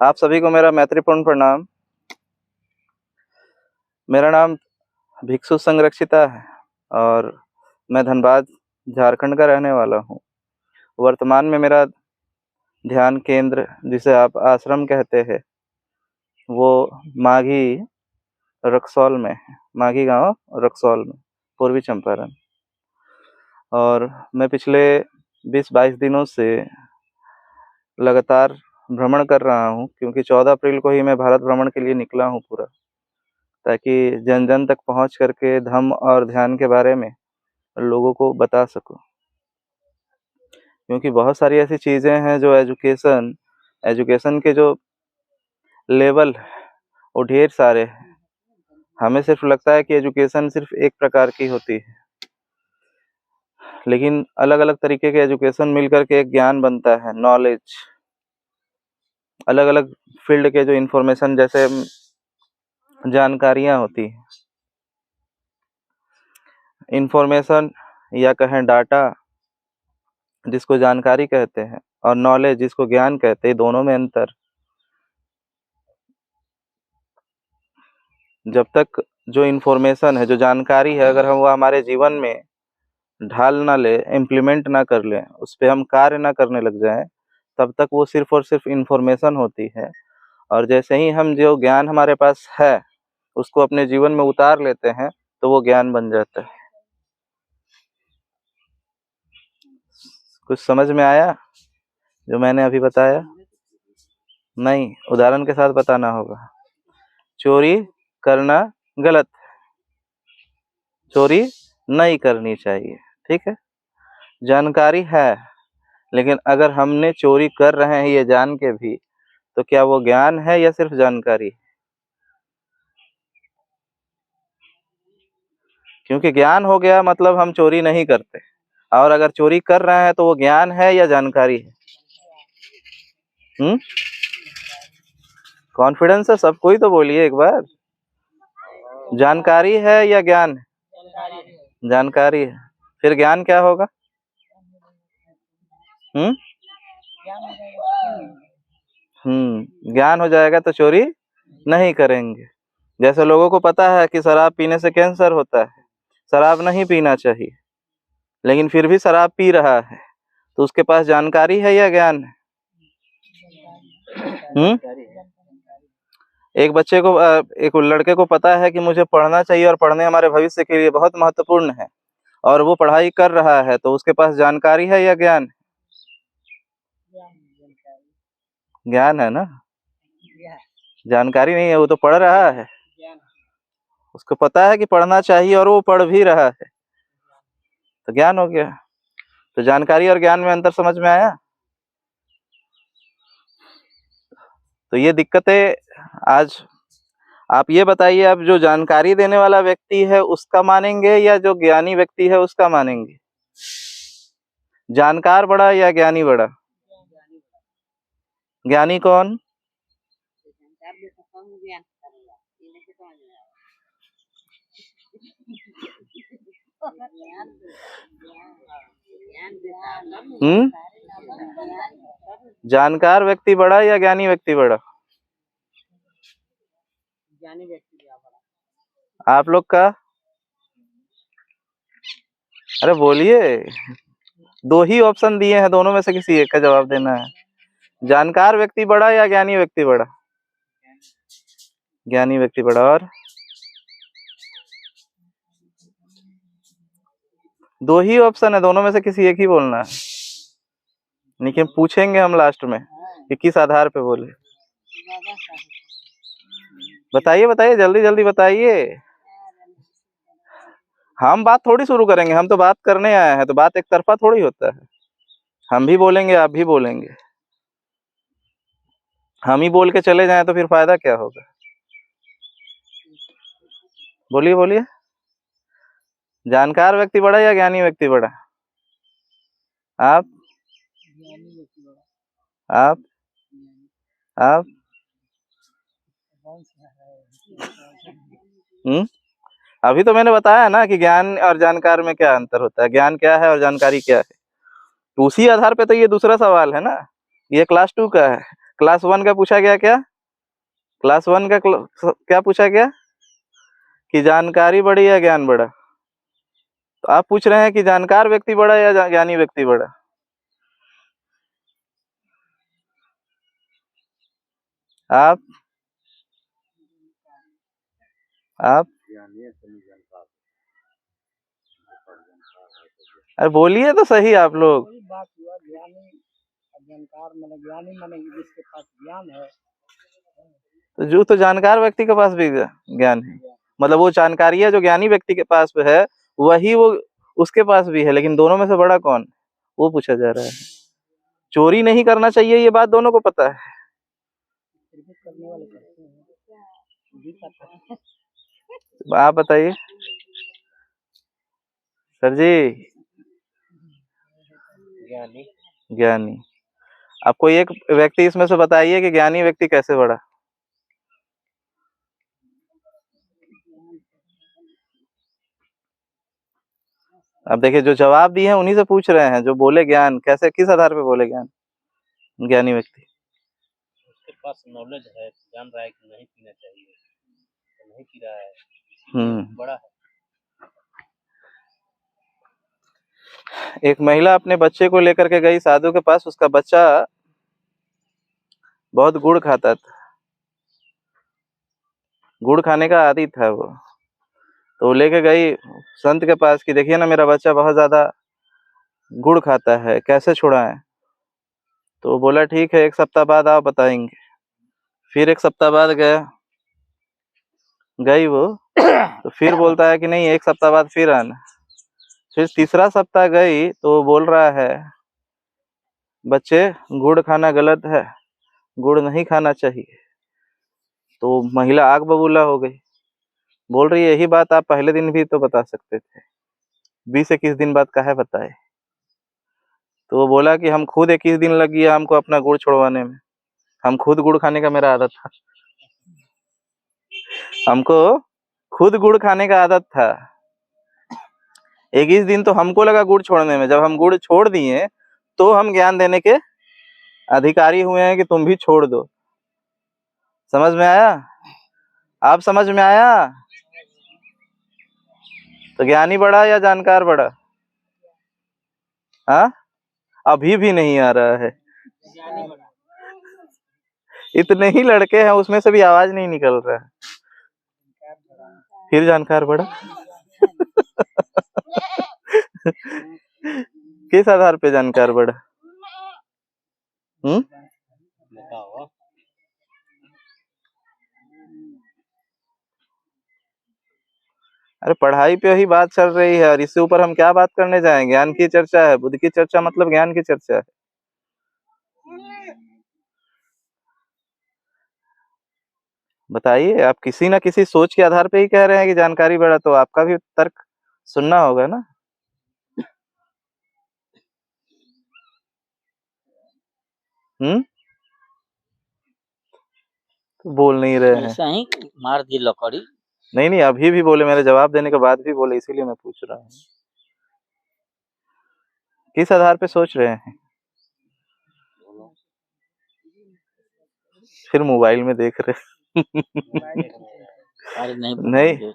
आप सभी को मेरा मैत्रीपूर्ण प्रणाम। मेरा नाम भिक्षु संरक्षिता है और मैं धनबाद झारखंड का रहने वाला हूँ। वर्तमान में मेरा ध्यान केंद्र, जिसे आप आश्रम कहते हैं, वो माघी रक्सौल में है। माघी गांव रक्सौल में, पूर्वी चंपारण। और मैं पिछले 20-22 दिनों से लगातार भ्रमण कर रहा हूँ, क्योंकि 14 अप्रैल को ही मैं भारत भ्रमण के लिए निकला हूँ पूरा, ताकि जन जन तक पहुँच करके धम्म और ध्यान के बारे में लोगों को बता सकूं। क्योंकि बहुत सारी ऐसी चीज़ें हैं जो एजुकेशन के जो लेवल वो ढेर सारे हैं। हमें सिर्फ लगता है कि एजुकेशन सिर्फ एक प्रकार की होती है, लेकिन अलग अलग तरीके के एजुकेशन मिलकर के एक ज्ञान बनता है, नॉलेज। अलग अलग फील्ड के जो इन्फॉर्मेशन, जैसे जानकारियाँ होती हैं, इन्फॉर्मेशन या कहें डाटा, जिसको जानकारी कहते हैं, और नॉलेज, जिसको ज्ञान कहते हैं, दोनों में अंतर। जब तक जो इन्फॉर्मेशन है, जो जानकारी है, अगर हम वो हमारे जीवन में ढाल ना ले, इम्प्लीमेंट ना कर लें, उस पर हम कार्य ना करने लग जाएं, तब तक वो सिर्फ और सिर्फ इन्फॉर्मेशन होती है। और जैसे ही हम जो ज्ञान हमारे पास है उसको अपने जीवन में उतार लेते हैं, तो वो ज्ञान बन जाता है। कुछ समझ में आया जो मैंने अभी बताया? नहीं, उदाहरण के साथ बताना होगा। चोरी करना गलत है, चोरी नहीं करनी चाहिए, ठीक है। जानकारी है, लेकिन अगर हमने चोरी कर रहे हैं ये जान के भी, तो क्या वो ज्ञान है या सिर्फ जानकारी? क्योंकि ज्ञान हो गया मतलब हम चोरी नहीं करते, और अगर चोरी कर रहे हैं तो वो ज्ञान है या जानकारी है? कॉन्फिडेंस है सबको ही तो बोलिए एक बार। जानकारी है या ज्ञान है? जानकारी है। फिर ज्ञान क्या होगा? ज्ञान हो जाएगा तो चोरी नहीं करेंगे। जैसे लोगों को पता है कि शराब पीने से कैंसर होता है, शराब नहीं पीना चाहिए, लेकिन फिर भी शराब पी रहा है, तो उसके पास जानकारी है या ज्ञान है? एक बच्चे को, एक लड़के को पता है कि मुझे पढ़ना चाहिए और पढ़ने हमारे भविष्य के लिए बहुत महत्वपूर्ण है, और वो पढ़ाई कर रहा है, तो उसके पास जानकारी है या ज्ञान? ज्ञान है ना, जानकारी नहीं है। वो तो पढ़ रहा है, उसको पता है कि पढ़ना चाहिए और वो पढ़ भी रहा है, तो ज्ञान हो गया। तो जानकारी और ज्ञान में अंतर समझ में आया? तो ये दिक्कतें आज आप ये बताइए, अब जो जानकारी देने वाला व्यक्ति है उसका मानेंगे या जो ज्ञानी व्यक्ति है उसका मानेंगे? जानकार बड़ा या ज्ञानी बड़ा? ज्ञानी कौन? जानकार व्यक्ति बड़ा या ज्ञानी व्यक्ति बड़ा? ज्ञानी व्यक्ति बड़ा। आप लोग का? अरे बोलिए, दो ही ऑप्शन दिए हैं, दोनों में से किसी एक का जवाब देना है। जानकार व्यक्ति बड़ा या ज्ञानी व्यक्ति बड़ा? ज्ञानी व्यक्ति बड़ा। और दो ही ऑप्शन है, दोनों में से किसी एक ही बोलना है, लेकिन पूछेंगे हम लास्ट में कि किस आधार पे बोले। बताइए बताइए, जल्दी जल्दी बताइए। हम बात थोड़ी शुरू करेंगे, हम तो बात करने आए हैं, तो बात एक तरफा थोड़ी होता है। हम भी बोलेंगे, आप भी बोलेंगे। हम ही बोल के चले जाएं तो फिर फायदा क्या होगा? बोलिए बोलिए, जानकार व्यक्ति बड़ा या ज्ञानी व्यक्ति बड़ा? आप आप आप अभी तो मैंने बताया ना कि ज्ञान और जानकार में क्या अंतर होता है, ज्ञान क्या है और जानकारी क्या है। तो उसी आधार पे तो ये दूसरा सवाल है ना, ये क्लास 2 का है। क्लास 1 का पूछा गया क्या? क्लास 1 का क्या पूछा गया कि जानकारी बड़ी या ज्ञान बड़ा? तो आप पूछ रहे हैं कि जानकार व्यक्ति बड़ा या ज्ञानी व्यक्ति बड़ा? आप अरे बोलिए तो सही आप लोग। बात हुआ ज्ञानी जानकार माने ज्ञानी माने जिसके पास ज्ञान है, तो जानकार व्यक्ति के पास भी ज्ञान है, मतलब वो जानकारी है जो ज्ञानी व्यक्ति के पास है वही वो उसके पास भी है, लेकिन दोनों में से बड़ा कौन, वो पूछा जा रहा है। चोरी नहीं करना चाहिए ये बात दोनों को पता है। करने वाले करते हैं, भी पता है। आप बताइए सर जी। ज्ञानी आप कोई एक व्यक्ति इसमें से बताइए कि ज्ञानी व्यक्ति कैसे बढ़ा। अब देखिए जो जवाब दिए हैं उन्हीं से पूछ रहे हैं, जो बोले ज्ञान कैसे, किस आधार पे बोले ज्ञान ज्ञानी व्यक्ति? उसके पास नॉलेज है, जान रहा है कि नहीं पीना चाहिए तो नहीं पी रहा है, बड़ा है। एक महिला अपने बच्चे को लेकर के गई साधु के पास, उसका बच्चा बहुत गुड़ खाता था, गुड़ खाने का आदी था वो। तो लेके गई संत के पास कि देखिए ना मेरा बच्चा बहुत ज्यादा गुड़ खाता है, कैसे छुड़ाएं? तो बोला ठीक है 1 सप्ताह बाद आप बताएंगे। फिर 1 सप्ताह बाद गई वो, तो फिर बोलता है कि नहीं 1 सप्ताह बाद फिर आना। फिर तीसरा सप्ताह गई तो बोल रहा है बच्चे गुड़ खाना गलत है, गुड़ नहीं खाना चाहिए। तो महिला आग बबूला हो गई, बोल रही है यही बात आप पहले दिन भी तो बता सकते थे, 20-21 दिन बाद काहे बताए? तो वो बोला कि हम खुद 21 दिन लग गया हमको अपना गुड़ छोड़वाने में, हम खुद गुड़ खाने का मेरा आदत था, हमको खुद गुड़ खाने का आदत था। 21 दिन तो हमको लगा गुड़ छोड़ने में, जब हम गुड़ छोड़ दिए तो हम ज्ञान देने के अधिकारी हुए हैं कि तुम भी छोड़ दो। समझ में आया? आप समझ में आया? तो ज्ञानी बड़ा या जानकार बड़ा? हाँ अभी भी नहीं आ रहा है। इतने ही लड़के हैं उसमें से भी आवाज नहीं निकल रहा है, फिर जानकार बड़ा। किस आधार पे जानकार बड़ा? अरे पढ़ाई पे ही बात चल रही है और इससे ऊपर हम क्या बात करने जाएं? ज्ञान की चर्चा है, बुद्धि की चर्चा मतलब ज्ञान की चर्चा है। बताइए, आप किसी ना किसी सोच के आधार पे ही कह रहे हैं कि जानकारी बढ़ा, तो आपका भी तर्क सुनना होगा ना। तो बोल नहीं रहे हैं, ऐसा ही मार दी लकड़ी। नहीं अभी भी बोले, मेरे जवाब देने के बाद भी बोले, इसीलिए मैं पूछ रहा हूँ किस आधार पे सोच रहे हैं? फिर मोबाइल में देख रहे। अरे नहीं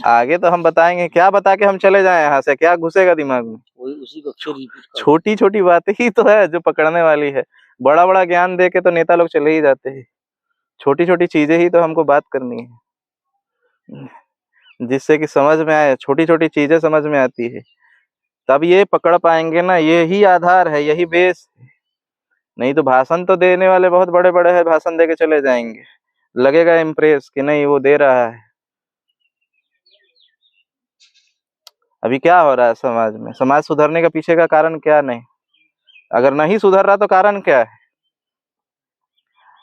आगे तो हम बताएंगे, क्या बता के हम चले जाएं यहाँ से, क्या घुसेगा दिमाग में? उसी को छोटी छोटी बातें ही तो है जो पकड़ने वाली है, बड़ा बड़ा ज्ञान दे के तो नेता लोग चले ही जाते हैं, छोटी छोटी चीजें ही तो हमको बात करनी है जिससे कि समझ में आए, छोटी छोटी चीजें समझ में आती है तब ये पकड़ पाएंगे ना, यही आधार है, यही बेस। नहीं तो भाषण तो देने वाले बहुत बड़े बड़े हैं, भाषण दे के चले जाएंगे, लगेगा इम्प्रेस कि नहीं वो दे रहा है। अभी क्या हो रहा है समाज में? समाज सुधरने के पीछे का कारण क्या नहीं? अगर नहीं सुधर रहा तो कारण क्या है?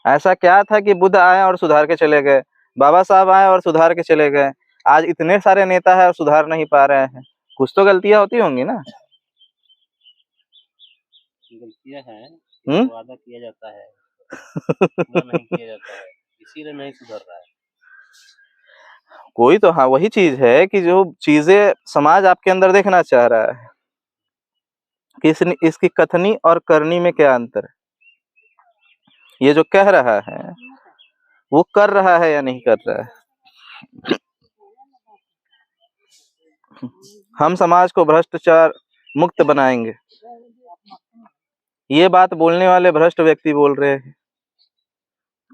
ऐसा क्या था कि बुद्ध आए और सुधार के चले गए, बाबा साहब आए और सुधार के चले गए, आज इतने सारे नेता है और सुधार नहीं पा रहे हैं? कुछ तो गलतियां होती होंगी ना। गलतियां हैं, वादा किया जाता है पूरा नहीं किया जाता है, इसीलिए नहीं सुधर रहा है कोई तो। हाँ वही चीज है कि जो चीजें समाज आपके अंदर देखना चाह रहा है कि इसकी कथनी और करनी में क्या अंतर है। ये जो कह रहा है वो कर रहा है या नहीं कर रहा है? हम समाज को भ्रष्टाचार मुक्त बनाएंगे, ये बात बोलने वाले भ्रष्ट व्यक्ति बोल रहे हैं।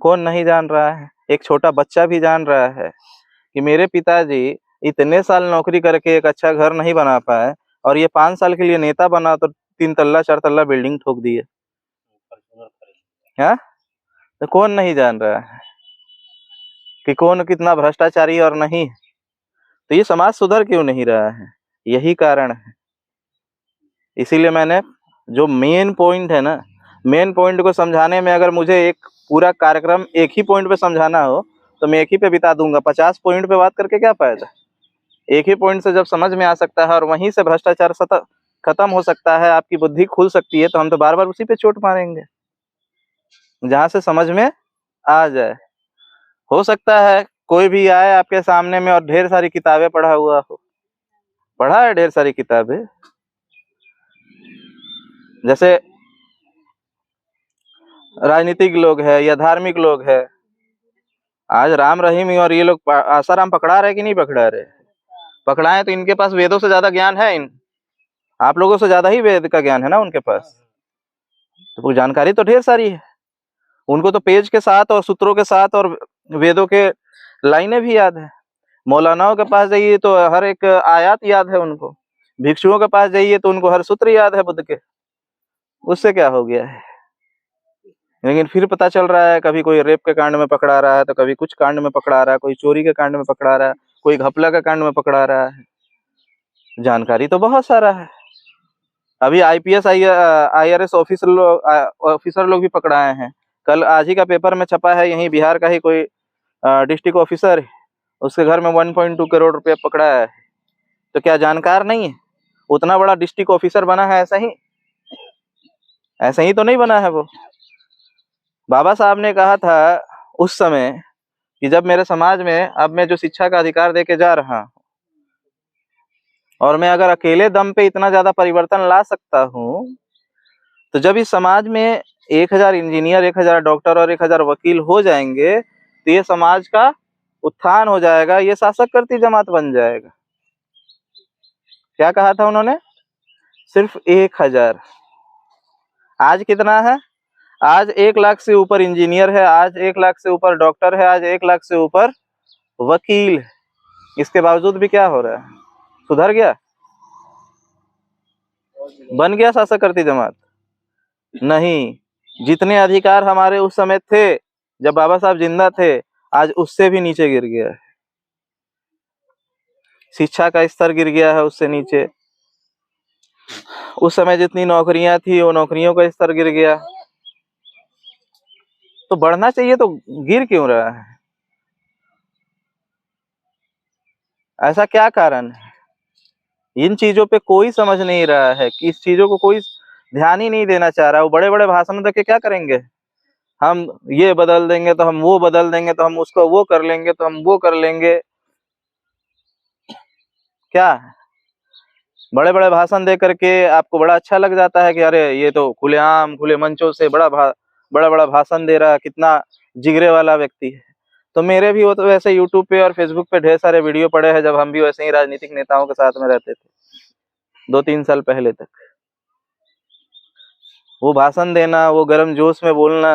कौन नहीं जान रहा है? एक छोटा बच्चा भी जान रहा है कि मेरे पिताजी इतने साल नौकरी करके एक अच्छा घर नहीं बना पाए और ये 5 साल के लिए नेता बना तो 3 तल्ला 4 तल्ला बिल्डिंग ठोक दिए। फॉर्च्यूनर खरीद हाँ, तो कौन नहीं जान रहा है कि कौन कितना भ्रष्टाचारी और नहीं? तो ये समाज सुधर क्यों नहीं रहा है? यही कारण है। इसीलिए मैंने जो मेन पॉइंट है ना, मेन पॉइंट को समझाने में अगर मुझे एक पूरा कार्यक्रम एक ही पॉइंट पे समझाना हो तो मैं एक ही पे बिता दूंगा। 50 पॉइंट पे बात करके क्या फायदा? एक ही पॉइंट से जब समझ में आ सकता है और वहीं से भ्रष्टाचार खत्म हो सकता है, आपकी बुद्धि खुल सकती है, तो हम तो बार बार उसी पे चोट मारेंगे जहां से समझ में आ जाए। हो सकता है कोई भी आए आपके सामने में और ढेर सारी किताबें पढ़ा हुआ हो, पढ़ा है ढेर सारी किताबें, जैसे राजनीतिक लोग है या धार्मिक लोग है। आज राम रहीम और ये लोग आसाराम पकड़ा रहे कि नहीं पकड़ा रहे? पकड़ाए तो इनके पास वेदों से ज्यादा ज्ञान है, इन आप लोगों से ज्यादा ही वेद का ज्ञान है ना उनके पास, तो जानकारी तो ढेर सारी है। उनको तो पेज के साथ और सूत्रों के साथ और वेदों के लाइनें भी याद है। मौलानाओं के पास जाइए तो हर एक आयत याद है उनको। भिक्षुओं के पास जाइए तो उनको हर सूत्र याद है बुद्ध के। उससे क्या हो गया है? लेकिन फिर पता चल रहा है कभी कोई रेप के कांड में पकड़ा रहा है, तो कभी कुछ कांड में पकड़ा रहा है, कोई चोरी के कांड में पकड़ा रहा है, कोई घपला के कांड में पकड़ा रहा है। जानकारी तो बहुत सारा है। अभी आईपीएस आईआरएस ऑफिसर लोग भी पकड़ाए हैं। कल आज ही का पेपर में छपा है, यहीं बिहार का ही कोई डिस्ट्रिक्ट ऑफिसर है, उसके घर में 1.2 करोड़ रुपया पकड़ा है। तो क्या जानकार नहीं है? उतना बड़ा डिस्ट्रिक्ट ऑफिसर बना है ऐसा ही तो नहीं बना है वो। बाबा साहब ने कहा था उस समय कि जब मेरे समाज में अब मैं जो शिक्षा का अधिकार देके जा रहा हूं और मैं अगर अकेले दम पे इतना ज्यादा परिवर्तन ला सकता हूं, तो जब इस समाज में 1000 इंजीनियर, 1000 डॉक्टर और 1000 वकील हो जाएंगे तो ये समाज का उत्थान हो जाएगा, ये शासक करती जमात बन जाएगा। क्या कहा था उन्होंने? सिर्फ 1000। आज कितना है? आज 1 लाख से ऊपर इंजीनियर है, आज 1 लाख से ऊपर डॉक्टर है, आज 1 लाख से ऊपर वकील है। इसके बावजूद भी क्या हो रहा है? सुधर गया? बन गया शासक करती जमात? नहीं। जितने अधिकार हमारे उस समय थे जब बाबा साहब जिंदा थे, आज उससे भी नीचे गिर गया है। शिक्षा का स्तर गिर गया है उससे नीचे। उस समय जितनी नौकरियां थी वो नौकरियों का स्तर गिर गया। तो बढ़ना चाहिए तो गिर क्यों रहा है? ऐसा क्या कारण है? इन चीजों पे कोई समझ नहीं रहा है कि इस चीजों को कोई ध्यान ही नहीं देना चाह रहा है। वो बड़े बड़े भाषण देके क्या करेंगे? हम ये बदल देंगे तो हम वो बदल देंगे, तो हम उसको वो कर लेंगे, तो हम वो कर लेंगे। क्या है? बड़े बड़े भाषण दे करके आपको बड़ा अच्छा लग जाता है कि अरे ये तो खुलेआम खुले मंचों से बड़ा बड़ा भाषण दे रहा है, कितना जिगरे वाला व्यक्ति है। तो मेरे भी वो तो वैसे यूट्यूब पे और फेसबुक पे ढेर सारे वीडियो पड़े हैं जब हम भी वैसे ही राजनीतिक नेताओं के साथ में रहते थे 2-3 साल पहले तक। वो भाषण देना, वो गर्म जोश में बोलना,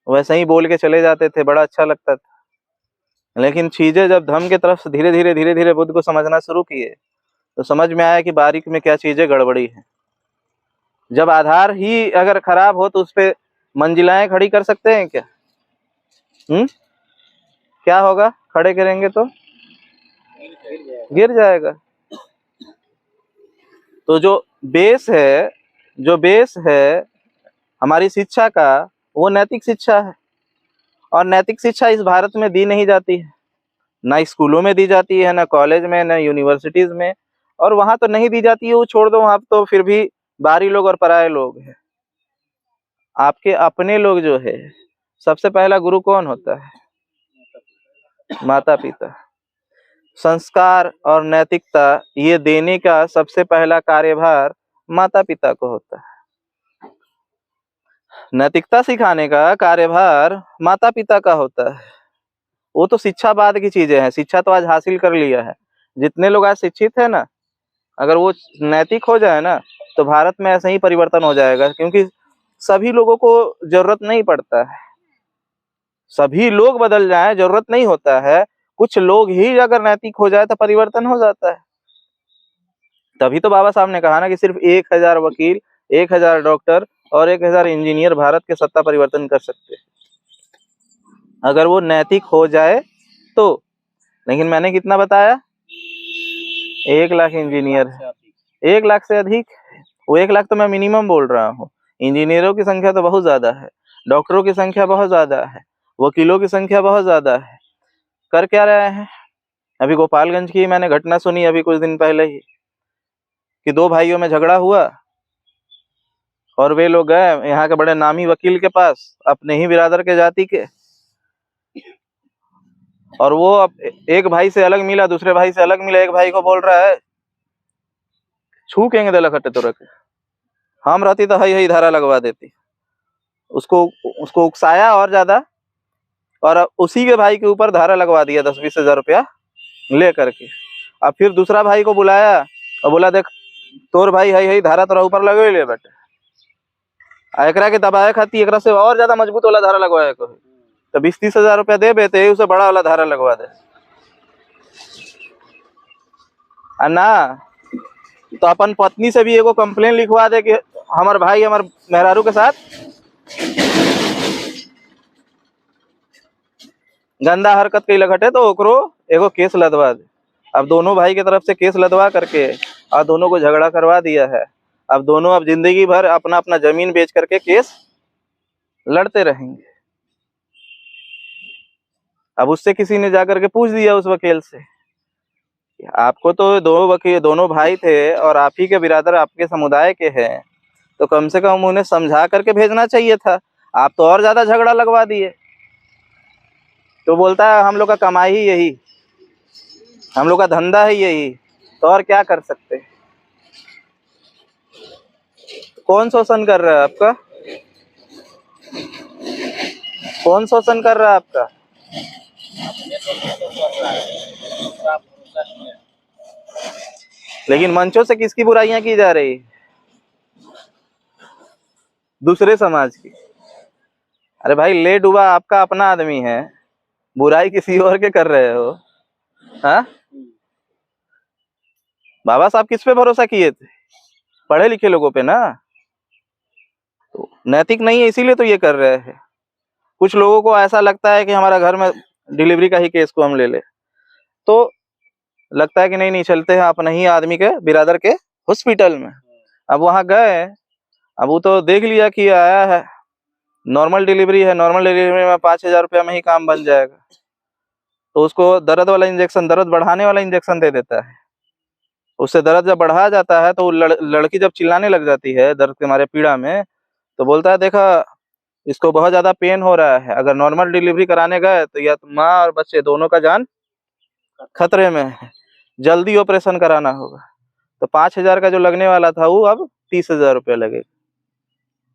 वैसे ही बोल के चले जाते थे, बड़ा अच्छा लगता था। लेकिन चीजें जब धर्म की तरफ से धीरे धीरे बुद्ध को समझना शुरू किए तो समझ में आया कि बारीक में क्या चीजें गड़बड़ी है। जब आधार ही अगर खराब हो तो उस पे मंजिलाएं खड़ी कर सकते हैं क्या? क्या होगा? खड़े करेंगे तो गिर जाएगा। तो जो बेस है हमारी शिक्षा का, वो नैतिक शिक्षा है। और नैतिक शिक्षा इस भारत में दी नहीं जाती है, ना स्कूलों में दी जाती है, ना कॉलेज में, ना यूनिवर्सिटीज में। और वहां तो नहीं दी जाती है, वो छोड़ दो, वहां तो फिर भी बाहरी लोग और पराये लोग हैं। आपके अपने लोग जो है, सबसे पहला गुरु कौन होता है? माता पिता। संस्कार और नैतिकता ये देने का सबसे पहला कार्यभार माता पिता को होता है। नैतिकता सिखाने का कार्यभार माता पिता का होता है। वो तो शिक्षा बाद की चीजें हैं, शिक्षा तो आज हासिल कर लिया है। जितने लोग आज शिक्षित है ना, अगर वो नैतिक हो जाए ना, तो भारत में ऐसे ही परिवर्तन हो जाएगा, क्योंकि सभी लोगों को जरूरत नहीं पड़ता है, सभी लोग बदल जाए जरूरत नहीं होता है, कुछ लोग ही अगर नैतिक हो जाए तो परिवर्तन हो जाता है। तभी तो बाबा साहब ने कहा ना कि सिर्फ 1000 वकील, 1000 डॉक्टर और 1000 इंजीनियर भारत के सत्ता परिवर्तन कर सकते हैं, अगर वो नैतिक हो जाए तो। लेकिन मैंने कितना बताया, 1 लाख इंजीनियर, 1 लाख से अधिक। वो 1 लाख तो मैं मिनिमम बोल रहा हूँ, इंजीनियरों की संख्या तो बहुत ज्यादा है, डॉक्टरों की संख्या बहुत ज्यादा है, वकीलों की संख्या बहुत ज्यादा है। कर क्या रहे हैं? अभी गोपालगंज की मैंने घटना सुनी अभी कुछ दिन पहले ही, कि 2 भाइयों में झगड़ा हुआ और वे लोग गए यहाँ के बड़े नामी वकील के पास, अपने ही बिरादर के जाति के, और वो अब एक भाई से अलग मिला, दूसरे भाई से अलग मिला, एक भाई को बोल रहा है छू केंगे दे लखटे तो रखे, हम रहती तो हई धारा लगवा देती। उसको उकसाया और ज्यादा, और उसी के भाई के ऊपर धारा लगवा दिया 10-20 हजार रुपया ले करके। अब फिर दूसरा भाई को बुलाया और बोला देख तोर भाई हई धारा तोरा ऊपर लगे ले बेटे, एकरा के दबाए खाती एकरा से और ज्यादा मजबूत वाला धारा लगवाए को, तो 20-30 हजार रुपया दे बेते उसे बड़ा वाला धारा लगवा दे। ना तो अपन पत्नी से भी एगो कंप्लेन लिखवा दे कि हमार भाई हमार मेहरारू के साथ गंदा हरकत कैलक हटे, तो ओकरो एगो केस लदवा दे। अब दोनों भाई की तरफ से केस लदवा करके और दोनों को झगड़ा करवा दिया है। अब दोनों अब जिंदगी भर अपना अपना जमीन बेच करके केस लड़ते रहेंगे। अब उससे किसी ने जाकर के पूछ दिया उस वकील से, आपको तो दोनों भाई थे और आप ही के बिरादर आपके समुदाय के हैं, तो कम से कम उन्हें समझा करके भेजना चाहिए था, आप तो और ज्यादा झगड़ा लगवा दिए। तो बोलता है हम लोग का कमाई ही यही, हम लोग का धंधा है यही, तो और क्या कर सकते हैं। कौन शोषण कर रहा है आपका? कौन शोषण कर रहा है आपका? लेकिन मंचों से किसकी बुराइयां की जा रही? दूसरे समाज की। अरे भाई ले डूबा आपका अपना आदमी है, बुराई किसी और के कर रहे हो? हाँ, बाबा साहब किस पे भरोसा किए थे? पढ़े लिखे लोगों पे ना। तो नैतिक नहीं है इसीलिए तो ये कर रहे हैं। कुछ लोगों को ऐसा लगता है कि हमारा घर में डिलीवरी का ही केस को हम ले ले, तो लगता है कि नहीं चलते हैं अपने ही आदमी के बिरादर के हॉस्पिटल में। अब वहां गए, अब वो तो देख लिया कि आया है नॉर्मल डिलीवरी है, नॉर्मल डिलीवरी में 5000 रुपया में ही काम बन जाएगा, तो उसको दर्द वाला इंजेक्शन, दर्द बढ़ाने वाला इंजेक्शन दे देता है। उससे दर्द जब बढ़ा जाता है तो लड़की जब चिल्लाने लग जाती है दर्द के मारे पीड़ा में, तो बोलता है देखा इसको बहुत ज्यादा पेन हो रहा है, अगर नॉर्मल डिलीवरी कराने गए तो या तो माँ और बच्चे दोनों का जान खतरे में है, जल्दी ऑपरेशन कराना होगा। तो 5000 का जो लगने वाला था वो अब 30,000 रुपया लगेगा,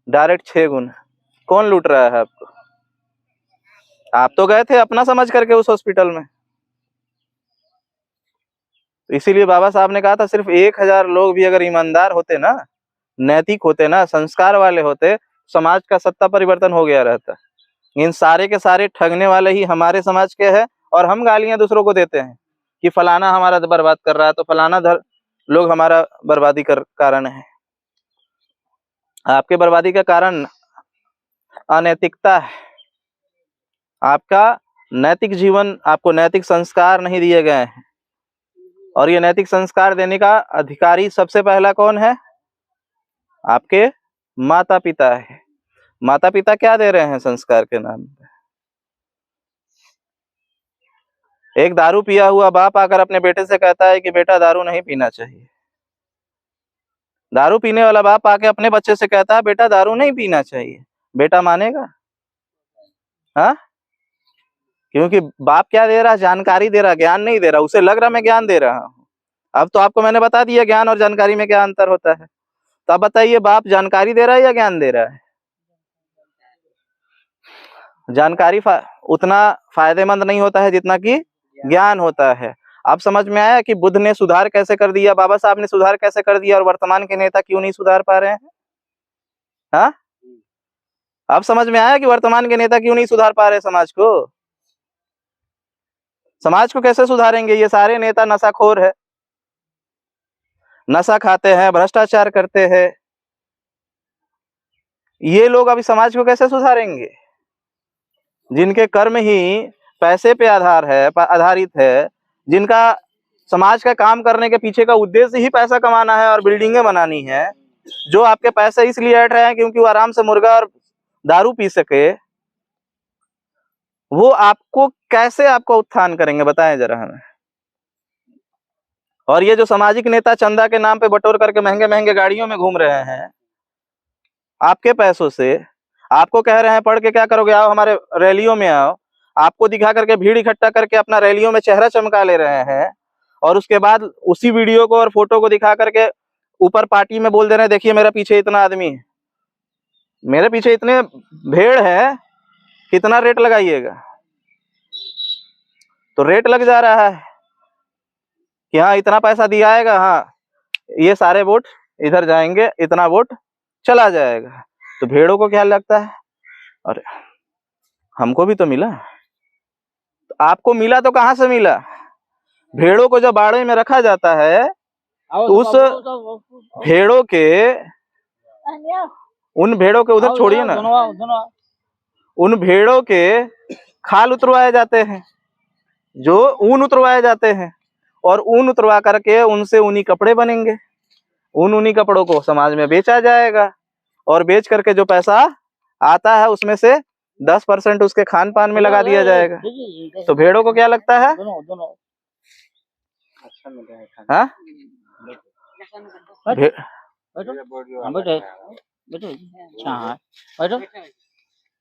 डायरेक्ट 6 गुना। कौन लूट रहा है आपको? आप तो गए थे अपना समझ करके उस हॉस्पिटल में। तो इसीलिए बाबा साहब ने कहा था सिर्फ 1000 लोग भी अगर ईमानदार होते ना, नैतिक होते ना, संस्कार वाले होते, समाज का सत्ता परिवर्तन हो गया रहता। इन सारे के सारे ठगने वाले ही हमारे समाज के हैं, और हम गालियां दूसरों को देते हैं कि फलाना हमारा बर्बाद कर रहा है, तो फलाना लोग हमारा बर्बादी कर कारण है। आपके बर्बादी का कारण अनैतिकता है। आपका नैतिक जीवन, आपको नैतिक संस्कार नहीं दिए गए हैं, और ये नैतिक संस्कार देने का अधिकारी सबसे पहला कौन है? आपके माता पिता है। माता पिता क्या दे रहे हैं संस्कार के नाम पे? एक दारू पिया हुआ बाप आकर अपने बेटे से कहता है कि बेटा दारू नहीं पीना चाहिए। दारू पीने वाला बाप आके अपने बच्चे से कहता है बेटा दारू नहीं पीना चाहिए, बेटा मानेगा? हाँ, क्योंकि बाप क्या दे रहा है? जानकारी दे रहा, ज्ञान नहीं दे रहा। उसे लग रहा मैं ज्ञान दे रहा हूँ। अब तो आपको मैंने बता दिया ज्ञान और जानकारी में क्या अंतर होता है। तो अब बताइए बाप जानकारी दे रहा है या ज्ञान दे रहा है? जानकारी उतना फायदेमंद नहीं होता है जितना कि ज्ञान होता है। अब समझ में आया कि बुद्ध ने सुधार कैसे कर दिया, बाबा साहब ने सुधार कैसे कर दिया, और वर्तमान के नेता क्यों नहीं सुधार पा रहे हैं? हाँ, अब समझ में आया कि वर्तमान के नेता क्यों नहीं सुधार पा रहे समाज को? समाज को कैसे सुधारेंगे? ये सारे नेता नशाखोर है, नशा खाते हैं, भ्रष्टाचार करते हैं। ये लोग अभी समाज को कैसे सुधारेंगे? जिनके कर्म ही पैसे पे आधारित है, जिनका समाज का काम करने के पीछे का उद्देश्य ही पैसा कमाना है और बिल्डिंगें बनानी है, जो आपके पैसे इसलिए ऐड रहे हैं क्योंकि वो आराम से मुर्गा और दारू पी सके, वो आपको कैसे आपको उत्थान करेंगे बताएं जरा हमें। और ये जो सामाजिक नेता चंदा के नाम पे बटोर करके महंगे महंगे गाड़ियों में घूम रहे हैं आपके पैसों से, आपको कह रहे हैं पढ़ के क्या करोगे, आओ हमारे रैलियों में आओ, आपको दिखा करके भीड़ इकट्ठा करके अपना रैलियों में चेहरा चमका ले रहे हैं, और उसके बाद उसी वीडियो को और फोटो को दिखा करके ऊपर पार्टी में बोल दे रहे हैं देखिए मेरे पीछे इतना आदमी है, मेरे पीछे इतने भीड़ है, कितना रेट लगाइएगा? तो रेट लग जा रहा है कि हाँ इतना पैसा दिया आएगा, हाँ ये सारे वोट इधर जाएंगे, इतना वोट चला जाएगा। तो भेड़ों को क्या लगता है, अरे हमको भी तो मिला। तो आपको मिला तो कहाँ से मिला? भेड़ों को जब बाड़े में रखा जाता है तो उस भेड़ों के, उन भेड़ों के उधर छोड़िए ना, उन भेड़ों के खाल उतरवाए जाते हैं, जो ऊन उतरवाए जाते हैं, और ऊन उतरवा करके उनसे ऊनी कपड़े बनेंगे, ऊनी कपड़ों को समाज में बेचा जाएगा, और बेच करके जो पैसा आता है उसमें से 10% उसके खान पान में लगा दिया जाएगा। तो भेड़ों को क्या लगता है? हाँ?